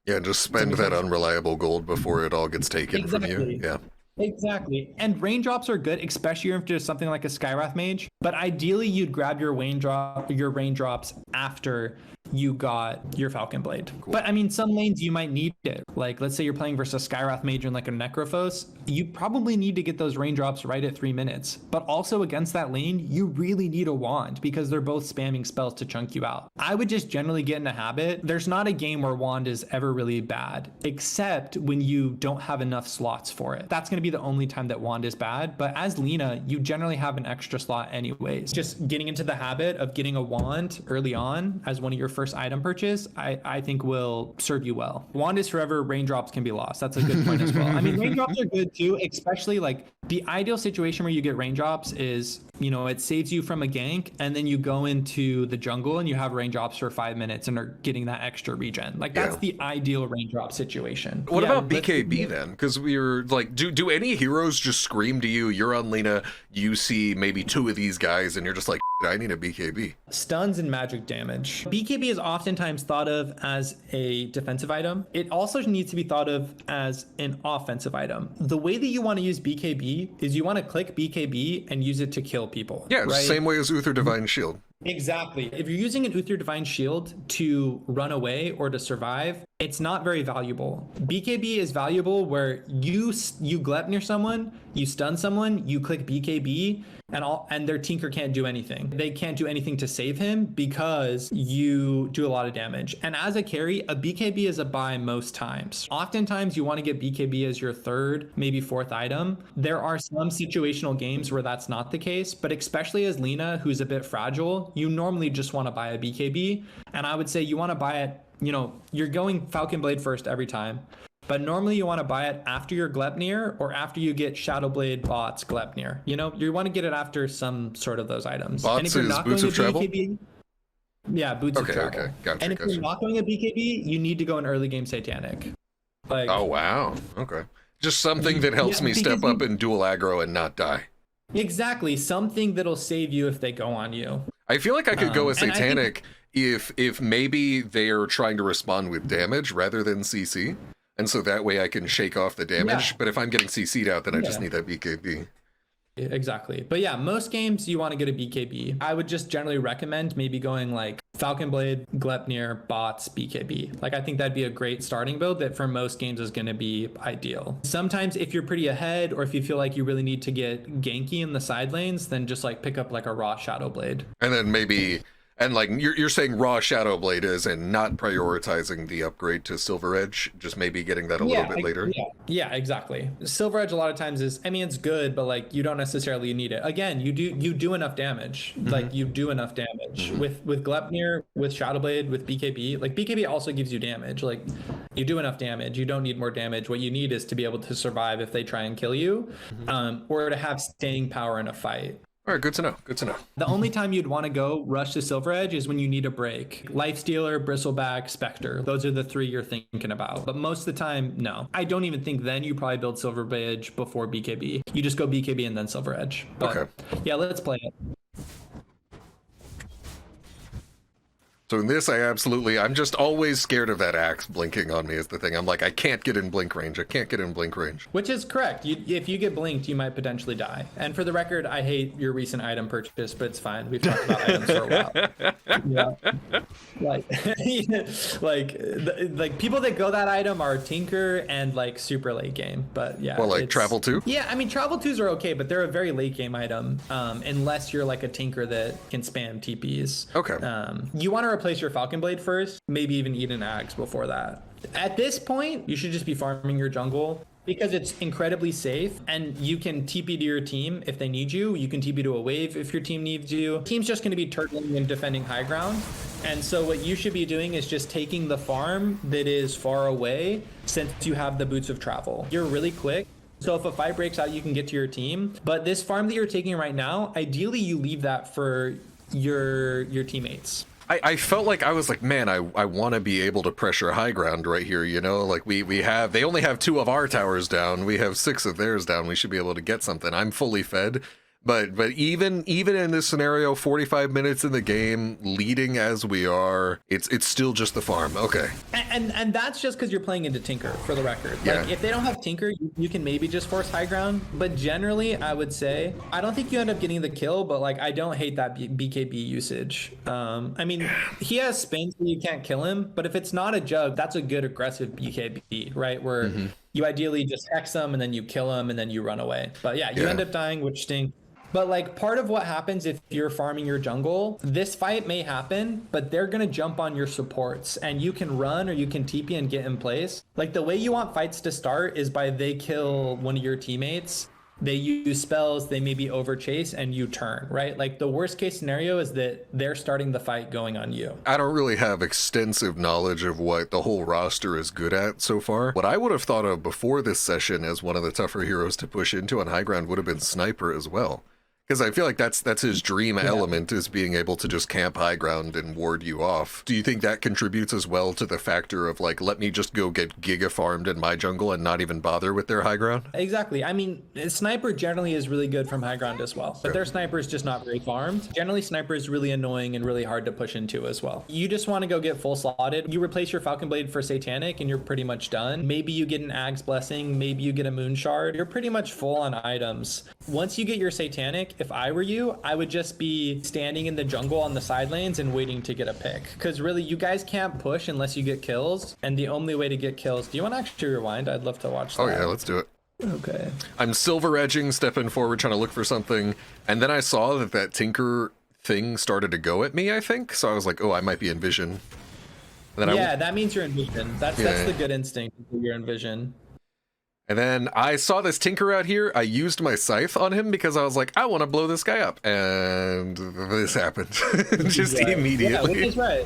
Yeah, just spend that unreliable gold before it all gets taken from you. Yeah. Exactly. And raindrops are good, especially if there's something like a Skywrath Mage. But ideally, you'd grab your raindrops after you got your Falcon Blade. Cool. But I mean, some lanes you might need it. Like, let's say you're playing versus a Skywrath Mage and like a Necrophos, you probably need to get those raindrops right at 3 minutes. But also against that lane, you really need a wand because they're both spamming spells to chunk you out. I would just generally get in a habit. There's not a game where wand is ever really bad, except when you don't have enough slots for it. That's going to be the only time that wand is bad. But as Lina, you generally have an extra slot anyways. Just getting into the habit of getting a wand early on as one of your first item purchase, I think will serve you well. Wand is forever, raindrops can be lost. That's a good point as well. I mean, raindrops are good too, especially like the ideal situation where you get raindrops is, you know, it saves you from a gank and then you go into the jungle and you have raindrops for 5 minutes and are getting that extra regen. Like that's the ideal raindrop situation. What about BKB then? Because we were like, do any heroes just scream to you, you're on Lina, you see maybe 2 of these guys and you're just like, I need a BKB? Stuns and magic damage. BKB is oftentimes thought of as a defensive item. It also needs to be thought of as an offensive item. The way that you want to use BKB is you want to click BKB and use it to kill people. Yeah, right? Same way as Uther Divine Shield. Exactly. If you're using an Uther Divine Shield to run away or to survive, it's not very valuable. BKB is valuable where you glep near someone, you stun someone, you click BKB, and their Tinker can't do anything. They can't do anything to save him because you do a lot of damage. And as a carry, a BKB is a buy most times. Oftentimes you want to get BKB as your 3rd, maybe 4th item. There are some situational games where that's not the case, but especially as Lina, who's a bit fragile, you normally just want to buy a BKB. And I would say you want to buy it, you know, you're going Falcon Blade first every time. But normally you want to buy it after your Glepnir or after you get Shadowblade bots Glepnir. You know, you want to get it after some sort of those items. Bots and if you're is not Boots going of to Travel? BKB, yeah, Boots of Travel. Okay, gotcha. And if you're not going a BKB, you need to go an early game Satanic. Like, oh, wow. Okay. Just something that helps me step up and dual aggro and not die. Exactly. Something that'll save you if they go on you. I feel like I could go a Satanic if maybe they're trying to respond with damage rather than CC. And so that way I can shake off the damage. But if I'm getting CC'd out, then I just need that BKB. Exactly. But yeah, most games you want to get a BKB. I would just generally recommend maybe going like Falcon Blade, Glepnir, bots, BKB. Like I think that'd be a great starting build that for most games is going to be ideal. Sometimes if you're pretty ahead or if you feel like you really need to get ganky in the side lanes, then just like pick up like a raw Shadowblade. And then maybe... And like you're saying raw Shadowblade is and not prioritizing the upgrade to Silver Edge, just maybe getting that a little bit later. Yeah, exactly. Silver Edge a lot of times is, I mean, it's good, but like you don't necessarily need it. Again, you do enough damage. Like you do enough damage with Glepnir, with Shadowblade, with BKB. Like BKB also gives you damage. Like you do enough damage. You don't need more damage. What you need is to be able to survive if they try and kill you, or to have staying power in a fight. All right, good to know. Good to know. The only time you'd want to go rush to Silver Edge is when you need a break. Lifestealer, Bristleback, Spectre. Those are the 3 you're thinking about. But most of the time, no. I don't even think then you probably build Silver Edge before BKB. You just go BKB and then Silver Edge. But, okay. Yeah, let's play it. So in this, I'm just always scared of that axe blinking on me is the thing. I'm like, I can't get in blink range. I can't get in blink range. Which is correct. If you get blinked, you might potentially die. And for the record, I hate your recent item purchase, but it's fine. We've talked about items for a while. Yeah. Like people that go that item are Tinker and like super late game. But yeah. Well, like Travel 2? Yeah, I mean, Travel 2s are okay, but they're a very late game item. Unless you're like a Tinker that can spam TPs. Okay. You want to replace your Falcon Blade first, maybe even eat an axe before that. At this point, you should just be farming your jungle because it's incredibly safe and you can TP to your team if they need you. You can TP to a wave if your team needs you. Team's just going to be turtling and defending high ground. And so what you should be doing is just taking the farm that is far away since you have the Boots of Travel. You're really quick. So if a fight breaks out, you can get to your team. But this farm that you're taking right now, ideally you leave that for your teammates. I felt like I was like, man, I want to be able to pressure high ground right here, you know? Like, they only have 2 of our towers down. We have 6 of theirs down. We should be able to get something. I'm fully fed. But even in this scenario, 45 minutes in the game, leading as we are, it's still just the farm. Okay. And that's just because you're playing into Tinker, for the record. Yeah. Like, if they don't have Tinker, you can maybe just force high ground. But generally, I would say, I don't think you end up getting the kill, but like, I don't hate that BKB usage. I mean, he has spin, so you can't kill him. But if it's not a jug, that's a good aggressive BKB, right? Where you ideally just hex him and then you kill him and then you run away. But yeah, you end up dying, which stinks. But like, part of what happens if you're farming your jungle, this fight may happen, but they're going to jump on your supports and you can run or you can TP and get in place. Like, the way you want fights to start is by they kill one of your teammates, they use spells, they maybe overchase, and you turn, right? Like, the worst case scenario is that they're starting the fight going on you. I don't really have extensive knowledge of what the whole roster is good at so far. What I would have thought of before this session as one of the tougher heroes to push into on high ground would have been Sniper as well. Because I feel like that's his dream element, is being able to just camp high ground and ward you off. Do you think that contributes as well to the factor of like, let me just go get giga farmed in my jungle and not even bother with their high ground? Exactly. I mean, Sniper generally is really good from high ground as well, but their Sniper is just not very farmed. Generally, Sniper is really annoying and really hard to push into as well. You just want to go get full slotted. You replace your Falcon Blade for Satanic and you're pretty much done. Maybe you get an Ag's Blessing, maybe you get a Moon Shard. You're pretty much full on items. Once you get your Satanic, if I were you, I would just be standing in the jungle on the side lanes and waiting to get a pick. Because really, you guys can't push unless you get kills. And the only way to get kills... Do you want to actually rewind? I'd love to watch that. Oh yeah, let's do it. Okay. I'm silver edging, stepping forward, trying to look for something. And then I saw that Tinker thing started to go at me, I think. So I was like, oh, I might be in vision. And then that means you're in vision. That's the good instinct. You're in vision. And then I saw this Tinker out here. I used my scythe on him because I was like, I want to blow this guy up. And this happened. Just immediately. Yeah, which is right.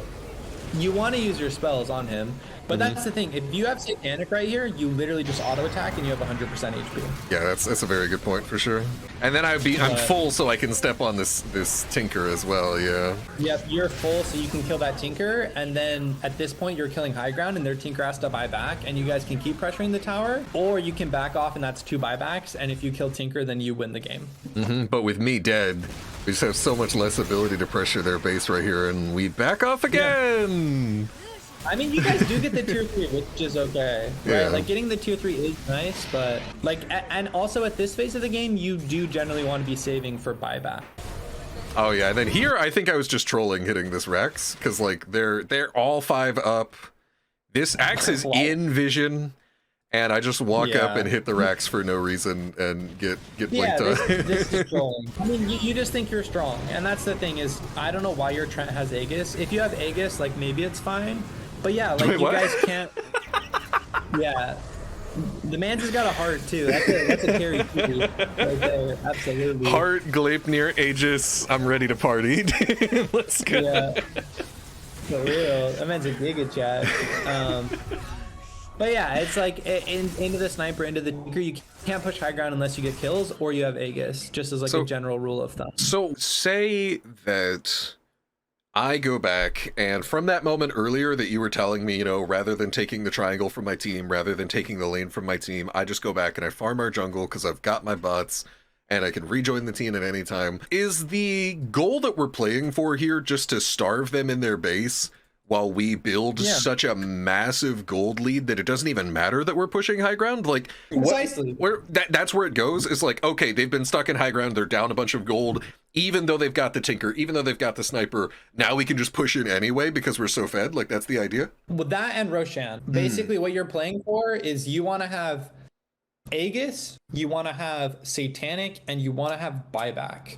You want to use your spells on him. But that's the thing. If you have Satanic right here, you literally just auto attack and you have 100% HP. Yeah, that's a very good point for sure. And then I'm full, so I can step on this Tinker as well. Yeah. Yep, you're full, so you can kill that Tinker, and then at this point you're killing high ground, and their Tinker has to buy back, and you guys can keep pressuring the tower, or you can back off, and that's 2 buybacks. And if you kill Tinker, then you win the game. But with me dead, we just have so much less ability to pressure their base right here, and we back off again. Yeah. I mean, you guys do get the tier 3, which is okay, right? Yeah. Like, getting the tier 3 is nice, but like, and also at this phase of the game, you do generally want to be saving for buyback. Oh yeah, and then here I think I was just trolling hitting this Rex, because like they're all 5 up. This axe is in vision, and I just walk up and hit the Rex for no reason and get blinked on. This is trolling. I mean, you just think you're strong, and that's the thing is, I don't know why your Trent has Aegis. If you have Aegis, like, maybe it's fine. But yeah, like, you guys can't. Yeah, the man's has got a heart too. That's a carry too, right there. Absolutely. Heart, Gleipnir, Aegis. I'm ready to party. Let's go. Yeah, for real. That man's a giga chat. But yeah, it's like into the Sniper, into the Tinker, you can't push high ground unless you get kills or you have Aegis, just as like a general rule of thumb. So say that I go back, and from that moment earlier that you were telling me, you know, rather than taking the triangle from my team, rather than taking the lane from my team, I just go back and I farm our jungle because I've got my bots and I can rejoin the team at any time. Is the goal that we're playing for here just to starve them in their base while we build such a massive gold lead that it doesn't even matter that we're pushing high ground? Like, precisely. That's where it goes. It's like, okay, they've been stuck in high ground, they're down a bunch of gold, even though they've got the Tinker, even though they've got the Sniper, now we can just push in anyway because we're so fed. Like, that's the idea. Well, that and Roshan. Basically, what you're playing for is you want to have Aegis, you want to have Satanic, and you want to have buyback.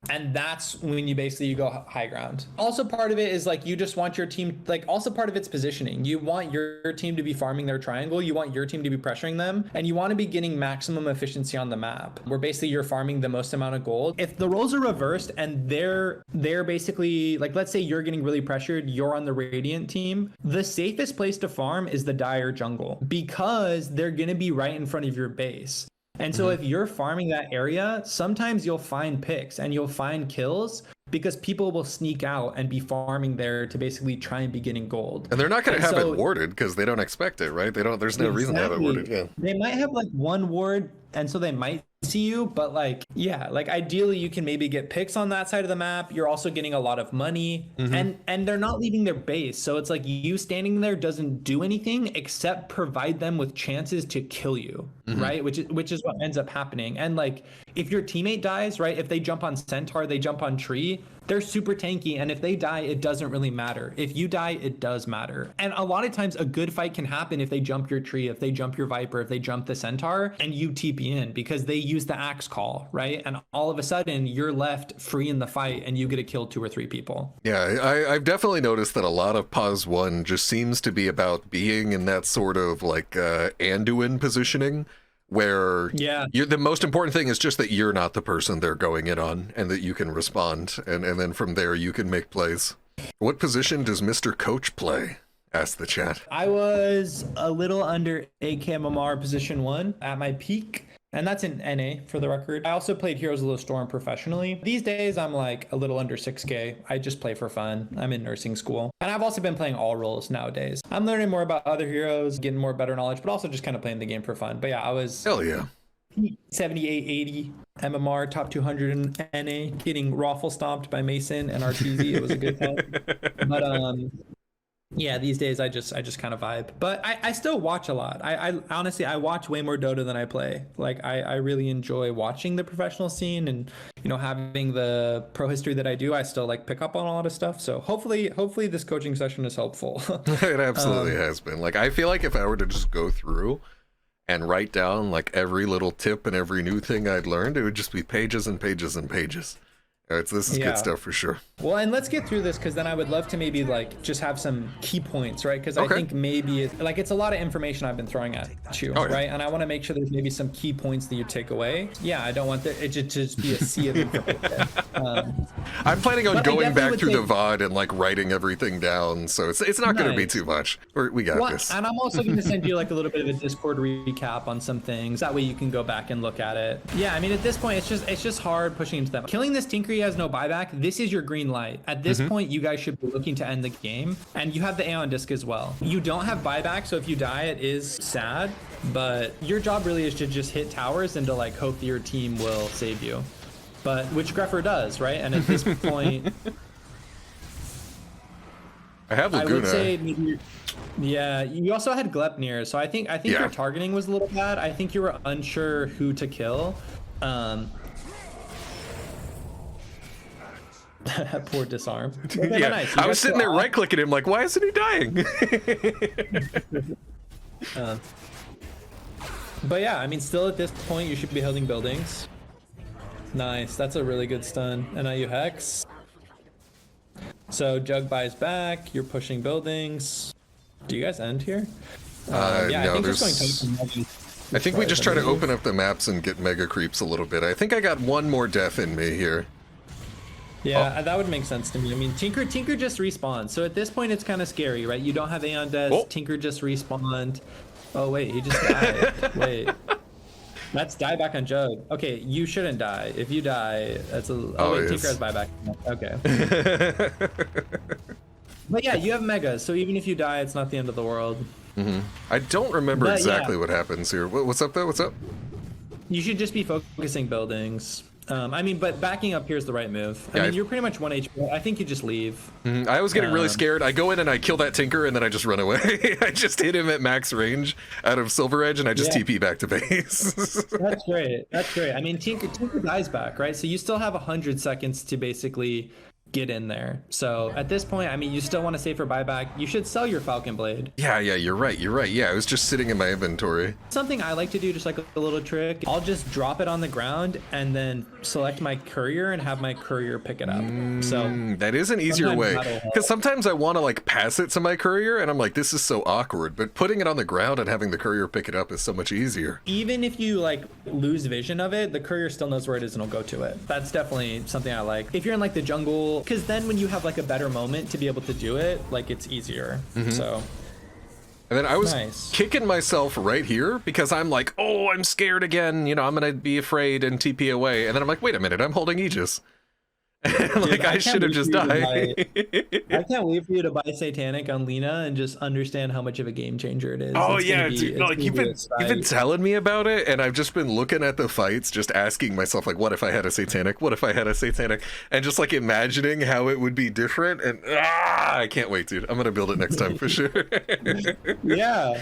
And that's when you go high ground. Also, part of it is like, you just want your team, like, also part of it's positioning. You want your team to be farming their triangle. You want your team to be pressuring them, and you want to be getting maximum efficiency on the map, where basically you're farming the most amount of gold. If the roles are reversed and they're basically, like, let's say you're getting really pressured, you're on the Radiant team, the safest place to farm is the Dire jungle, because they're going to be right in front of your base. And so if you're farming that area, sometimes you'll find picks and you'll find kills because people will sneak out and be farming there to basically try and be getting gold. And they're not going to have so, it warded because they don't expect it, right? They don't. There's no reason to have it warded. Yeah. They might have like one ward, and so they might see you, but like, yeah, like ideally you can maybe get picks on that side of the map. You're also getting a lot of money, and they're not leaving their base, so it's like you standing there doesn't do anything except provide them with chances to kill you, right? Which is what ends up happening. And like, if your teammate dies, right, if they jump on centaur, they jump on tree, they're super tanky, and if they die, it doesn't really matter. If you die, it does matter. And a lot of times a good fight can happen if they jump your tree, if they jump your viper, if they jump the centaur, and you TP in, because they use the axe call, right? And all of a sudden you're left free in the fight and you get to kill 2 or 3 people. Yeah, I've definitely noticed that a lot of Pause 1 just seems to be about being in that sort of like Anduin positioning, where the most important thing is just that you're not the person they're going in on, and that you can respond, and then from there you can make plays. What position does Mr. Coach play? Asked the chat. I was a little under 8k MMR position 1 at my peak, and that's in NA for the record. I also played Heroes of the Storm professionally. These days I'm like a little under 6k. I just play for fun. I'm in nursing school. And I've also been playing all roles nowadays. I'm learning more about other heroes, getting more better knowledge, but also just kind of playing the game for fun. But yeah, I was... Hell yeah. 78, 80 MMR, top 200 in NA, getting Raffle stomped by Mason and RTZ. It was a good time. But yeah, these days I just kind of vibe, but I still watch a lot. I honestly, I watch way more Dota than I play. Like I really enjoy watching the professional scene, and you know, having the pro history that I do, I still like pick up on a lot of stuff. So hopefully this coaching session is helpful. It absolutely has been. Like, I feel like if I were to just go through and write down like every little tip and every new thing I'd learned, it would just be pages and pages and pages. This is good stuff for sure. Well, and let's get through this, because then I would love to maybe like just have some key points, right? Because I think maybe it's a lot of information I've been throwing at you, right? And I want to make sure there's maybe some key points that you take away. Yeah, I don't want it to just be a sea of information. I'm planning on going back through the VOD and like writing everything down, so it's not going to be too much. We got this. And I'm also going to send you like a little bit of a Discord recap on some things. That way you can go back and look at it. Yeah, I mean, at this point, it's just hard pushing into that. Killing this Tinker has no buyback. This is your green light. At this point, you guys should be looking to end the game, and you have the Aeon disc as well. You don't have buyback, so if you die, it is sad, but your job really is to just hit towers and to like hope that your team will save you, but which Greffer does, right? And at this point, I have Laguna. I would say maybe yeah, you also had Glepnir, so I think your targeting was a little bad. I think you were unsure who to kill. Poor disarm. Yeah, nice. I was sitting there right clicking him like, why isn't he dying? But yeah, I mean, still at this point you should be holding buildings. Nice, that's a really good stun. And now you hex. So Jug buys back, you're pushing buildings. Do you guys end here? Yeah, no, I think I think we just try to open up the maps and get mega creeps a little bit. I think I got one more death in me here. Yeah, that would make sense to me. I mean, Tinker just respawned. So at this point, it's kind of scary, right? You don't have Aeon Des. Tinker just respawned. Oh, wait, he just died. Wait. That's die back on Jug. Okay, you shouldn't die. If you die, that's a... Oh, wait, Tinker has buyback. Okay. But yeah, you have Megas, so even if you die, it's not the end of the world. I don't remember exactly what happens here. What's up, though? What's up? You should just be focusing buildings. I mean, but backing up here is the right move. I mean, you're pretty much 1 HP. I think you just leave. I was getting really scared. I go in and I kill that Tinker, and then I just run away. I just hit him at max range out of Silver Edge, and I just TP back to base. That's great. That's great. I mean, Tinker dies back, right? So you still have 100 seconds to basically get in there. So at this point, I mean, you still want to save for buyback. You should sell your Falcon Blade. Yeah, you're right. Yeah, it was just sitting in my inventory. Something I like to do, just like a little trick, I'll just drop it on the ground and then select my courier and have my courier pick it up. So that is an easier way, because sometimes I want to like pass it to my courier and I'm like, this is so awkward, but putting it on the ground and having the courier pick it up is so much easier. Even if you like lose vision of it, the courier still knows where it is and will go to it. That's definitely something I like. If you're in like the jungle, because then when you have like a better moment to be able to do it, like it's easier. So and then I was kicking myself right here because I'm like, oh, I'm scared again, you know, I'm gonna be afraid and TP away, and then I'm like, wait a minute, I'm holding Aegis. Like, I can't should have wait just for you to died. I can't wait for you to buy Satanic on Lina and just understand how much of a game changer it is. Oh It's yeah, gonna be- dude. it's No, like gonna you've be been exciting. telling me about it, and I've just been looking at the fights, just asking myself like, what if I had a Satanic? What if I had a Satanic? And just like imagining how it would be different. And I can't wait, dude. I'm gonna build it next time for sure. Yeah.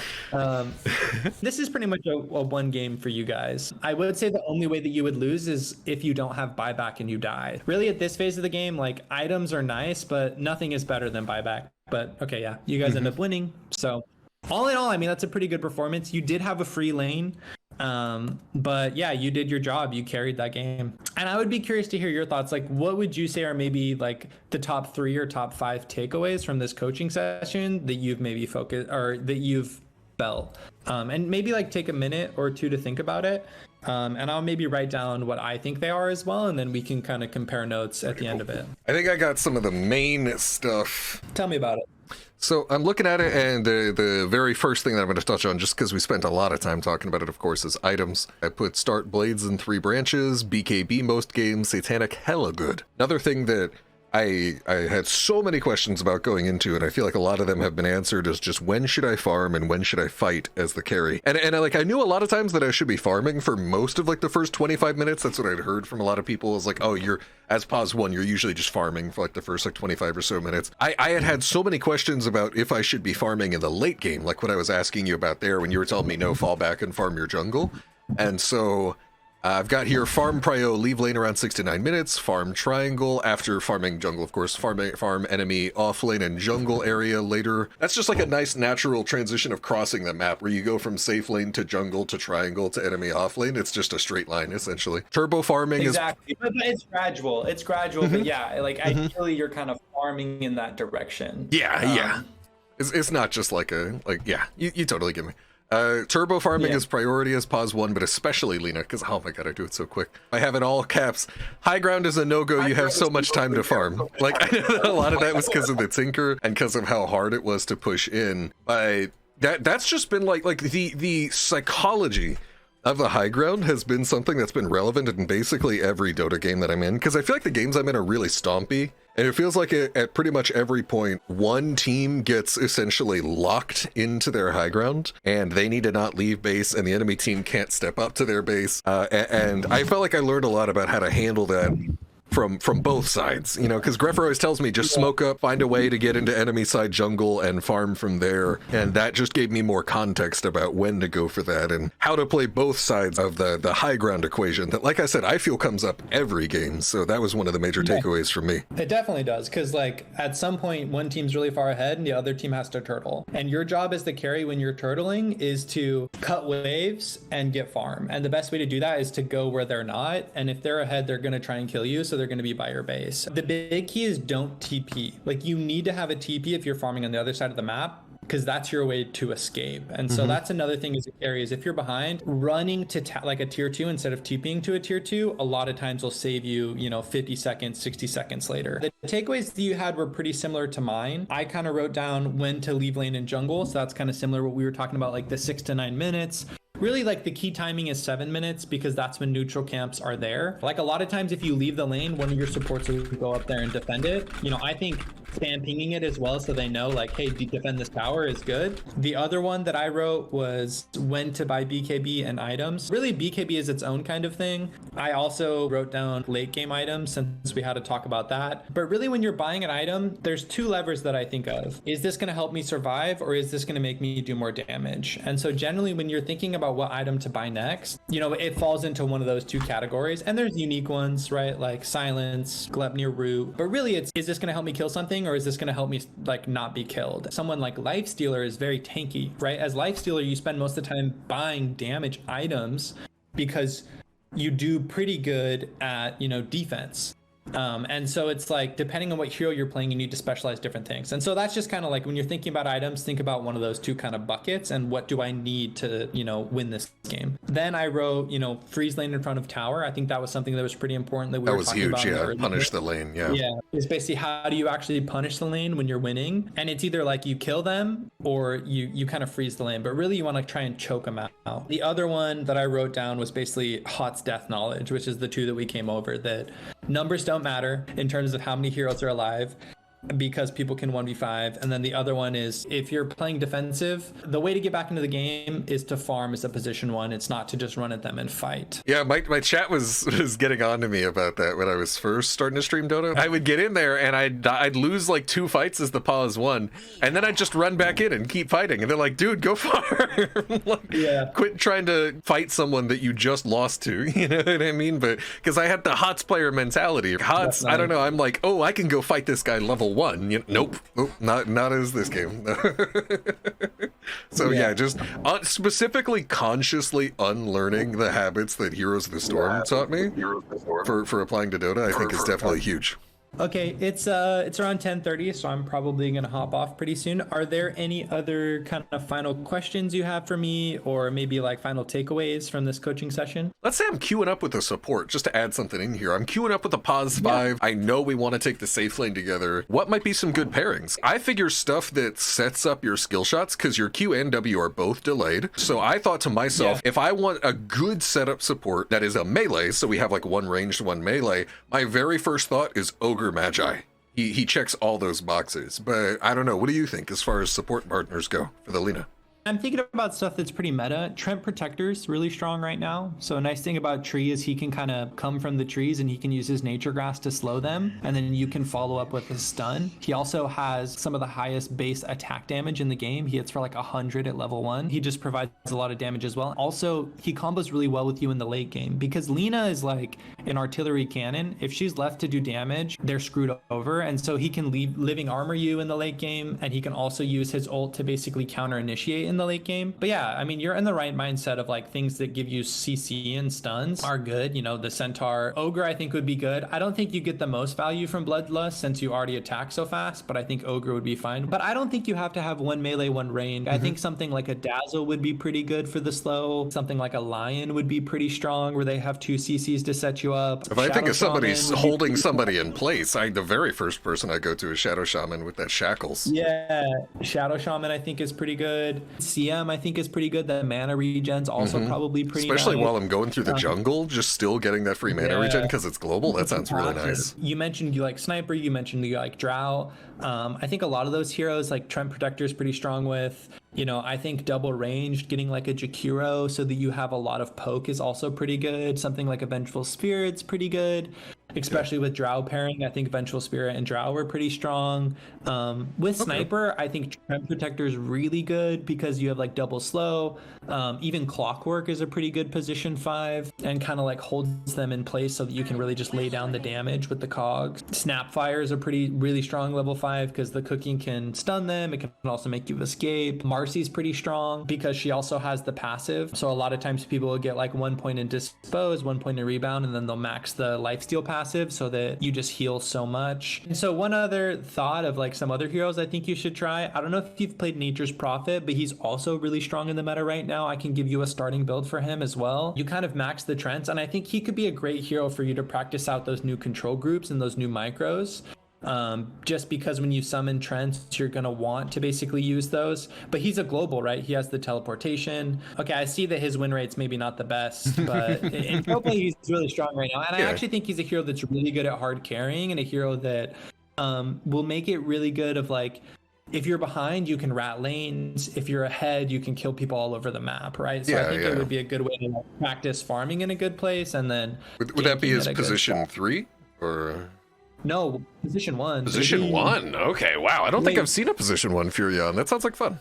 This is pretty much a one game for you guys. I would say the only way that you would lose is if you don't have buyback and you die. Really, at this phase of the game, like items are nice, but nothing is better than buyback. But okay, yeah, you guys end up winning. So all in all, I mean, that's a pretty good performance. You did have a free lane. But yeah, you did your job. You carried that game. And I would be curious to hear your thoughts. Like, what would you say are maybe like the top 3 or top 5 takeaways from this coaching session that you've maybe focused or that you've felt? And maybe like take a minute or two to think about it. And I'll maybe write down what I think they are as well, and then we can kind of compare notes at the end of it. I think I got some of the main stuff. Tell me about it. So I'm looking at it, and the very first thing that I'm going to touch on, just because we spent a lot of time talking about it, of course, is items. I put start blades in 3 branches, BKB most games, Satanic hella good. Another thing that I had so many questions about going into, and I feel like a lot of them have been answered, is just when should I farm and when should I fight as the carry? And I knew a lot of times that I should be farming for most of like the first 25 minutes. That's what I'd heard from a lot of people, is like, oh, you're as pause 1, you're usually just farming for like the first like 25 or so minutes. I had so many questions about if I should be farming in the late game, like what I was asking you about there when you were telling me no, fall back and farm your jungle. And so I've got here farm prio, leave lane around 6 to 9 minutes, farm triangle after farming jungle, of course, farm enemy off lane and jungle area later. That's just like a nice natural transition of crossing the map where you go from safe lane to jungle to triangle to enemy off lane. It's just a straight line essentially. Turbo farming Exactly. But it's gradual. It's gradual, but yeah, like ideally you're kind of farming in that direction. Yeah. It's not just like yeah, you totally get me. Turbo farming is priority as pause 1, but especially Lina, because oh my god, I do it so quick. I have it all caps. High ground is a no-go. You have so much time to farm. Like, I know that a lot of that was because of the Tinker and because of how hard it was to push in. But that's just been like the psychology of the high ground has been something that's been relevant in basically every Dota game that I'm in, because I feel like the games I'm in are really stompy, and it feels like at pretty much every point, one team gets essentially locked into their high ground, and they need to not leave base, and the enemy team can't step up to their base, and I felt like I learned a lot about how to handle that from both sides, you know, because Greffer always tells me just smoke up, find a way to get into enemy side jungle and farm from there, and that just gave me more context about when to go for that and how to play both sides of the high ground equation that, like I said, I feel comes up every game. So that was one of the major takeaways from me. It definitely does, because like at some point one team's really far ahead and the other team has to turtle, and your job as the carry when you're turtling is to cut waves and get farm, and the best way to do that is to go where they're not, and if they're ahead they're going to try and kill you, so they're going to be by your base. The big key is don't TP. Like, you need to have a TP if you're farming on the other side of the map, because that's your way to escape. And so that's another thing as a carry, is if you're behind, running to like a tier 2 instead of TPing to a tier 2 a lot of times will save you, 50 seconds, 60 seconds later. The takeaways that you had were pretty similar to mine. I kind of wrote down when to leave lane in jungle, so that's kind of similar to what we were talking about, like the 6 to 9 minutes. Really, like the key timing is 7 minutes, because that's when neutral camps are there. Like, a lot of times if you leave the lane, one of your supports will go up there and defend it. I think spam pinging it as well, so they know, like, hey, defend this tower is good. The other one that I wrote was when to buy BKB and items. Really, BKB is its own kind of thing. I also wrote down late game items, since we had to talk about that. But really, when you're buying an item, there's 2 levers that I think of. Is this going to help me survive, or is this going to make me do more damage? And so generally, when you're thinking about what item to buy next, it falls into one of those 2 categories. And there's unique ones, right? Like silence, Glepnir root. But really, it's, is this going to help me kill something, or is this going to help me like not be killed? Someone like Lifestealer is very tanky, right? As Lifestealer, you spend most of the time buying damage items because you do pretty good at, defense. And so it's like, depending on what hero you're playing, you need to specialize different things. And so that's just kind of like, when you're thinking about items, think about one of those 2 kind of buckets, and what do I need to, win this game? Then I wrote, freeze lane in front of tower. I think that was something that was pretty important that we were talking about. That was huge, yeah. Punish the lane, yeah. Yeah, it's basically, how do you actually punish the lane when you're winning? And it's either like you kill them or you kind of freeze the lane, but really you want to try and choke them out. The other one that I wrote down was basically Hot's Death Knowledge, which is the two that we came over, that numbers don't matter in terms of how many heroes are alive, because people can 1v5. And then the other one is, if you're playing defensive, the way to get back into the game is to farm as a position one. It's not to just run at them and fight. Yeah, my chat was getting on to me about that when I was first starting to stream Dota. I would get in there and I'd lose like 2 fights as the pause won, and then I'd just run back in and keep fighting. And they're like, dude, go farm. Like, yeah. Quit trying to fight someone that you just lost to. You know what I mean? But because I had the HOTS player mentality. HOTS, I don't know. I'm like, oh, I can go fight this guy level 1. Nope, not as this game. So yeah, just specifically consciously unlearning the habits that Heroes of the Storm taught me for applying to Dota, I think is definitely huge. Okay, it's around 10:30, so I'm probably gonna hop off pretty soon. Are there any other kind of final questions you have for me, or maybe like final takeaways from this coaching session? Let's say I'm queuing up with a support, just to add something in here. I'm queuing up with a pause 5. I know we want to take the safe lane together. What might be some good pairings? I figure stuff that sets up your skill shots, because your Q and W are both delayed. So I thought to myself, if I want a good setup support that is a melee, so we have like one ranged, one melee, my very first thought is Ogre Magi. He checks all those boxes, but I don't know. What do you think as far as support partners go for the Lina? I'm thinking about stuff that's pretty meta. Trent Protector's really strong right now. So a nice thing about Tree is he can kind of come from the trees and he can use his nature grass to slow them, and then you can follow up with a stun. He also has some of the highest base attack damage in the game. He hits for like 100 at level 1. He just provides a lot of damage as well. Also, he combos really well with you in the late game, because Lina is like an artillery cannon. If she's left to do damage, they're screwed over. And so he can leave living armor you in the late game, and he can also use his ult to basically counter initiate in the late game. But yeah, I mean, you're in the right mindset of like things that give you CC and stuns are good. You know, the Centaur. Ogre I think would be good. I don't think you get the most value from Bloodlust since you already attack so fast, but I think Ogre would be fine. But I don't think you have to have one melee, one range. I think something like a Dazzle would be pretty good for the slow. Something like a Lion would be pretty strong, where they have 2 CCs to set you up. If I think of somebody's holding somebody in place, the very first person I go to is Shadow Shaman with that shackles. Yeah, Shadow Shaman I think is pretty good. CM I think is pretty good. The mana regen's also probably pretty Especially nice. while I'm going through the jungle, just still getting that free mana regen because it's global. That sounds really nice. You mentioned you like Sniper, you mentioned you like Drow. I think a lot of those heroes, like Trent Protector is pretty strong with. You know, I think double ranged, getting like a Jakiro so that you have a lot of poke is also pretty good. Something like a Vengeful Spirit's pretty good. Especially with Drow pairing, I think Vengeful Spirit and Drow were pretty strong. With Sniper, I think Trend Protector is really good because you have like double slow. Even Clockwork is a pretty good position 5 and kind of like holds them in place so that you can really just lay down the damage with the cogs. Snapfire is a really strong level 5 because the cooking can stun them. It can also make you escape. Marcy's pretty strong because she also has the passive. So a lot of times people will get like 1 point in dispose, 1 point in rebound, and then they'll max the lifesteal passive so that you just heal so much. And so one other thought of like some other heroes I think you should try. I don't know if you've played Nature's Prophet, but he's also really strong in the meta right now. I can give you a starting build for him as well. You kind of max the Trents, and I think he could be a great hero for you to practice out those new control groups and those new micros. Just because when you summon Trents, you're going to want to basically use those. But he's a global, right? He has the teleportation. Okay, I see that his win rate's maybe not the best, but in pro play, he's really strong right now. And I actually think he's a hero that's really good at hard carrying, and a hero that will make it really good of like, if you're behind, you can rat lanes. If you're ahead, you can kill people all over the map, right? So I think it would be a good way to like, practice farming in a good place, and then would that be his position 3 or? No, position 1. Position 1. Okay, wow. I don't think I've seen a position 1 Furion. That sounds like fun.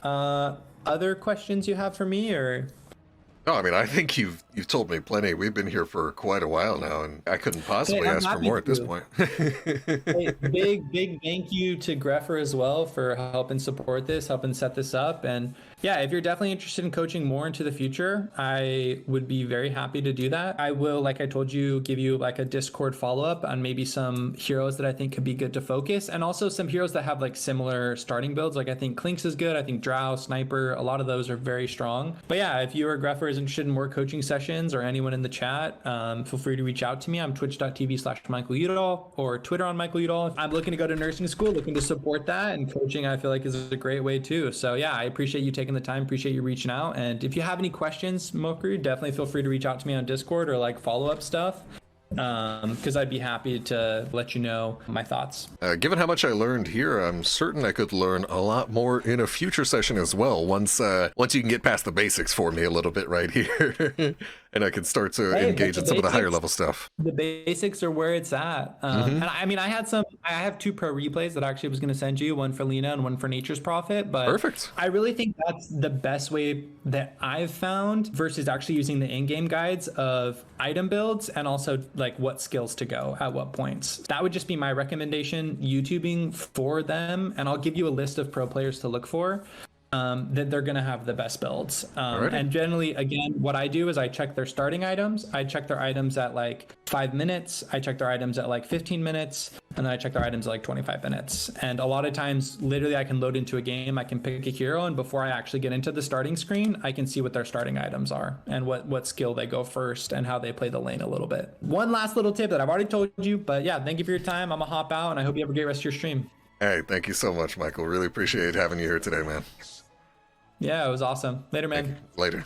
Other questions you have for me, or? No, I mean, I think you've told me plenty. We've been here for quite a while now, and I couldn't possibly ask for more at this point. Hey, big thank you to Greffer as well for helping support this, helping set this up. And yeah, if you're definitely interested in coaching more into the future, I would be very happy to do that. I will, like I told you, give you like a Discord follow-up on maybe some heroes that I think could be good to focus, and also some heroes that have like similar starting builds. Like I think Clinks is good. I think Drow, Sniper, a lot of those are very strong. But yeah, if you or Greffer is interested in more coaching sessions, or anyone in the chat, feel free to reach out to me. I'm twitch.tv/Michael Udall or Twitter on Michael Udall. I'm looking to go to nursing school, looking to support that, and coaching I feel like is a great way too. So yeah, I appreciate you taking the time, appreciate you reaching out. And if you have any questions, Mochrie, definitely feel free to reach out to me on Discord or like follow-up stuff, because I'd be happy to let you know my thoughts. Given how much I learned here, I'm certain I could learn a lot more in a future session as well, once you can get past the basics for me a little bit right here. And I can start to engage in some of the higher level stuff. The basics are where it's at. And I mean, I have 2 pro replays that I actually was going to send you, one for Lina and one for Nature's Prophet. But perfect. I really think that's the best way that I've found, versus actually using the in-game guides of item builds and also like what skills to go at what points. That would just be my recommendation, YouTubing for them. And I'll give you a list of pro players to look for. That they're going to have the best builds. And generally, again, what I do is I check their starting items. I check their items at like 5 minutes. I check their items at like 15 minutes. And then I check their items at like 25 minutes. And a lot of times, literally, I can load into a game. I can pick a hero. And before I actually get into the starting screen, I can see what their starting items are and what skill they go first and how they play the lane a little bit. One last little tip that I've already told you. But yeah, thank you for your time. I'm going to hop out, and I hope you have a great rest of your stream. Hey, thank you so much, Michael. Really appreciate having you here today, man. Yeah, it was awesome. Later, man. Later.